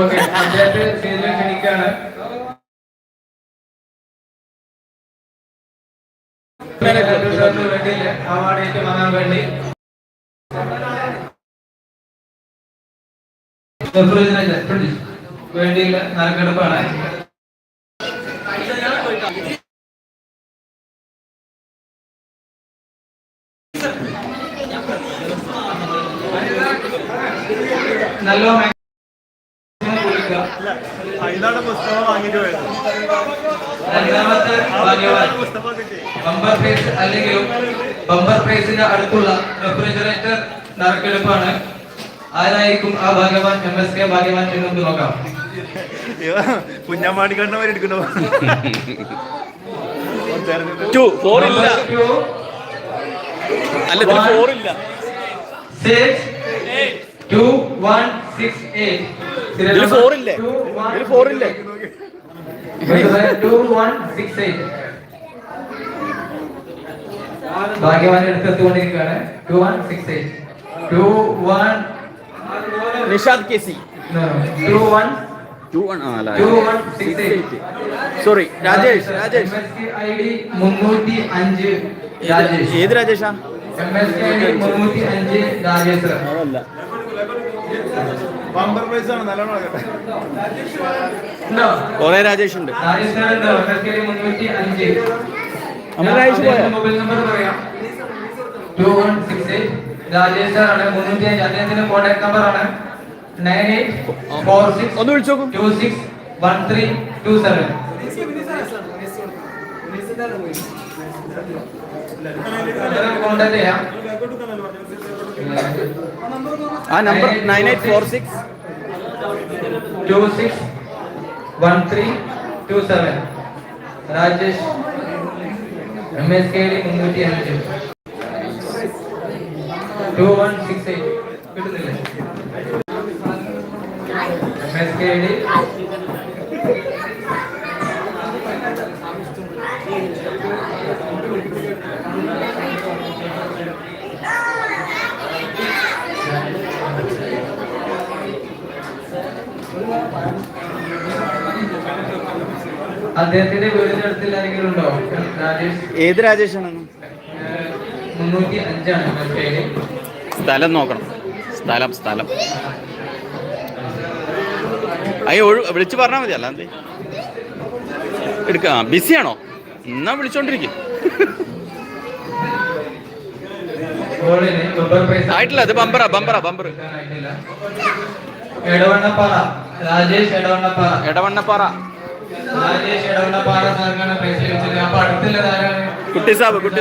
ഓക്കെ, അദ്ദേഹത്തെ സ്റ്റേജിൽ ക്ഷണിക്കാണ്. അവാർഡ് ഏറ്റുവാങ്ങാൻ വേണ്ടി വേണ്ടിയുള്ള നറുക്കെടുപ്പാണ്. നല്ല അതിലാണ് പുസ്തകം വാങ്ങിയിട്ട് പോയത്. രണ്ടാമത്തെ ഭാഗ്യവാൻ ബമ്പർ പ്രൈസ് അല്ലെങ്കിലും ബമ്പർ പ്രൈസിന്റെ അടുത്തുള്ള റെഫ്രിജറേറ്റർ നറുക്കെടുപ്പാണ്. ആരായിരിക്കും ആ ഭാഗ്യവാൻ? MSK ഭാഗ്യവാൻ എന്ന് നമുക്ക് നോക്കാം. കുഞ്ഞാമാടിക്കണ്ണവർ എടുക്കണോ? 4 ഇല്ല. അല്ല ഇതിൽ 4 ഇല്ല. 6 2 1 6 8 ഇതിൽ 4 ഇല്ലേ? ഇതിൽ 4 ഇല്ലേ? 2 1 6 8 ഭാഗ്യവാൻ എടുത്തെത്തുകൊണ്ടിരിക്കുകയാണ്. 2 1 6 8 2 1 നിഷാദ് കേസി 2 1 2 1 അല്ല 2 1 6 8 sorry Rajesh MSK ID 305 Rajesh. ഏത് രാജേഷാ? MSK ID 305 Rajesh sir. അതല്ല ബമ്പർ പ്രൈസ് ആണ്, നല്ലോണം ഉണ്ടോ? കൊറേ രാജേഷ് ഉണ്ട്. രാജേഷ് സർ ഉണ്ടോ? MSK ID 305. രാജേഷ് പോയോ? മൊബൈൽ നമ്പർ പറയാം. 2168 രാജേഷ് സർ ആണ്. 305 അദ്ദേഹത്തിന്റെ കോൺടാക്ട് നമ്പർ ആണ് 9846 ഒന്ന് വിളിച്ചു നോക്കൂ. 261327. കോൺടാക്ട് ചെയ്യാം. ആ number 9846 261327 Rajesh. MSK ID 305 2168 കിട്ടുന്നില്ലേ? MSK ID അദ്ദേഹത്തിന്റെ വീടിന്റെ അടുത്തിൽ ആരെങ്കിലും ഉണ്ടോ? രാജേഷ്. ഏത് രാജേഷാണ്? 305 ആണ് MSK ID. സ്ഥലം നോക്കണം. സ്ഥലം അയ്യോ വിളിച്ചു പറഞ്ഞാൽ മതി. അല്ലാതെ എടുക്കാം. ബിസിയാണോ? എന്നാ വിളിച്ചോണ്ടിരിക്കും. ആയിട്ടില്ല. അത് ബമ്പർ എടവണ്ണപ്പാറ രാജേഷ്. എടവണ്ണപ്പാറ രാജേഷ് എടവണ്ണപ്പാറ സാറിനാണ് പ്രൈസ് ലഭിച്ചത്. അപ്പൊ അടുത്തുള്ളതാരാണ്? കുട്ടിസാബിലേക്ക്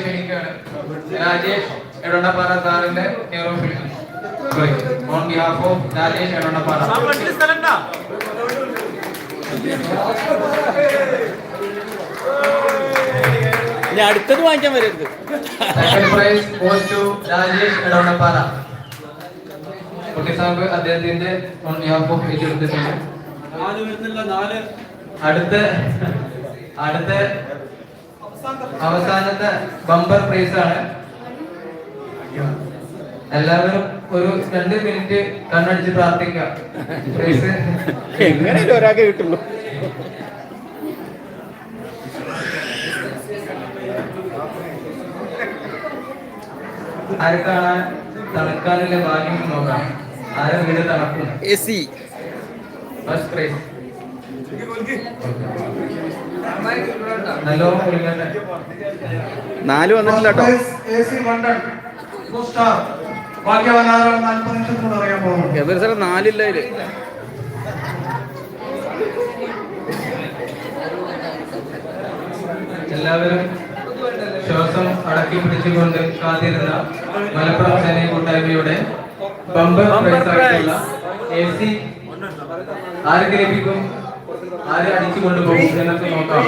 ക്ഷണിക്കുകയാണ്. രാജേഷ് എടവണ്ണപ്പാറ സാറിന്റെ കെയർ ഓഫിൽ on behalf of Rajesh Edonapara. ഇനി അടുത്തത് വാങ്ങിക്കാൻ വരരുത്. Second prize goes to Rajesh Edonapara. കുട്ടി സാഹിബ് അദ്ദേഹത്തിന്റെ on behalf of ഏറ്റെടുത്തിട്ടുണ്ട്. അടുത്ത അവസാനത്തെ ബമ്പർ പ്രൈസ് ആണ്. എല്ലാവരും ഒരു 2 മിനിറ്റ് കണ്ണടിച്ച് പ്രാർത്ഥിക്കാം. പ്രൈസ് എങ്ങനെയല്ലേ ഒരാൾക്ക് കിട്ടുള്ളൂ. ആർക്കാണ് തണുക്കാനുള്ള ഭാഗ്യം നോക്കാം. ആരെ വീട് തണുക്കും. AC ഫസ്റ്റ് പ്രൈസ് നല്ലോണം കുളിക്കട്ടെ. 4 വന്നിട്ടില്ല കേട്ടോ. AC ലണ്ടൻ സ്റ്റാർ ഭാഗ്യവാൻ ആരാണെന്ന് 40 നിമിഷത്തിനോട് അറിയാൻ പോകുന്നു. എവര് സ്ഥലം 4 ഇല്ല അതില്. എല്ലാവരും ശ്വാസം അടക്കി പിടിച്ചുകൊണ്ട് കാത്തിരുന്ന മലപ്പുറം സേന കൂട്ടായ്മയുടെ ബമ്പർ പ്രൈസായിട്ടുള്ള AC ആർക്ക് ലഭിക്കും, ആര് അടിച്ചു കൊണ്ടുപോകും എന്നൊക്കെ നോക്കാം.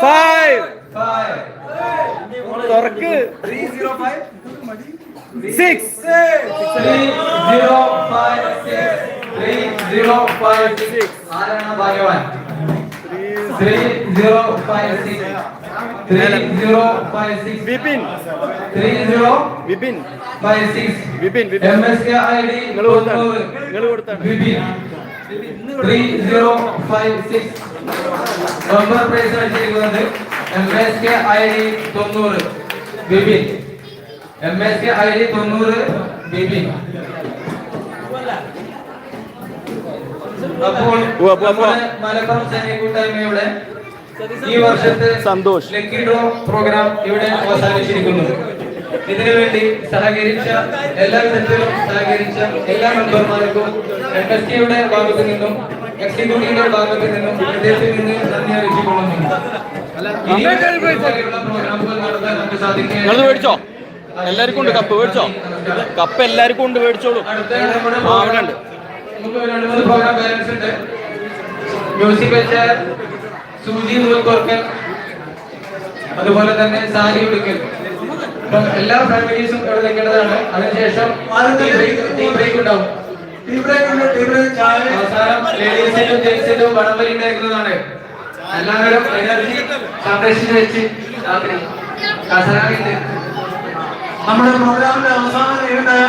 5 തുറക്ക് 6 3056 ആരാണ് ഭാഗ്യവാൻ? 3056 3056 വിപിൻ 3056 വിപിൻ MSK ID നിങ്ങൾ കൊടുത്താണ്. വിപിൻ 3056 നമ്പർ പ്രൈസ് അടിച്ചിരിക്കുന്നത് MSK ID 90 Vipin. MSK ID 90 Vipin. അപ്പോൾ നമ്മുടെ മലപ്പുറം സൈനിക കൂട്ടായ്മയുടെ ഈ വർഷത്തെ സന്തോഷ് ലക്കി ഡ്രോ പ്രോഗ്രാം ഇവിടെ അവസാനിച്ചിരിക്കുന്നു. ഇതിനുവേണ്ടി സഹകരിച്ച എല്ലാ വിധത്തിലും സഹകരിച്ച എല്ലാ മെമ്പർമാർക്കും MSKയുടെ ഭാഗത്തു നിന്നും എക്സിക്യൂട്ടീവിന്റെ ഭാഗത്തു നിന്നും വിദേശത്തിൽ നിന്ന് നന്ദി അറിയിച്ചുകൊള്ളുന്നു. ഇനിയുള്ള പ്രോഗ്രാമുകൾ നടത്താൻ നമുക്ക് സാധിക്കും. നിങ്ങൾ മേടിച്ചോ? എല്ലാവർക്കും ഉണ്ട് കപ്പ്. മേടിച്ചോ? കപ്പ് എല്ലാവർക്കും ഉണ്ട്, മേടിച്ചോളൂ. അടുത്ത നമ്മുടെ അവിടെ ഉണ്ട്. നമുക്ക് 2-3 പ്രോഗ്രാം ബാലൻസ് ഉണ്ട്. മ്യൂസിക്കൽ ചെയർ, സൂചി നൂൽ കോർക്കൽ, അതുപോലെ തന്നെ സാരി ഉടുക്കൽ. അപ്പം എല്ലാ ഫാമിലീസും ഇവിടെ നിൽക്കേണ്ടതാണ്. അതിനുശേഷം ടീ ബ്രേക്ക് ഉണ്ടാവും. ടീ ബ്രേക്ക് ഉണ്ട്. ടീ ബ്രേക്ക് ചായ അവസാനം ലേഡീസിനും ജെന്റ്സിനും വടംവലി ഉണ്ടായിരിക്കുന്നതാണ്. എല്ലാവരും എനർജി സംരക്ഷിച്ച് വെച്ച് രാത്രി കസരാറുണ്ട്. നമ്മുടെ പ്രോഗ്രാമിന്റെ അവസാന ഈവന്റായ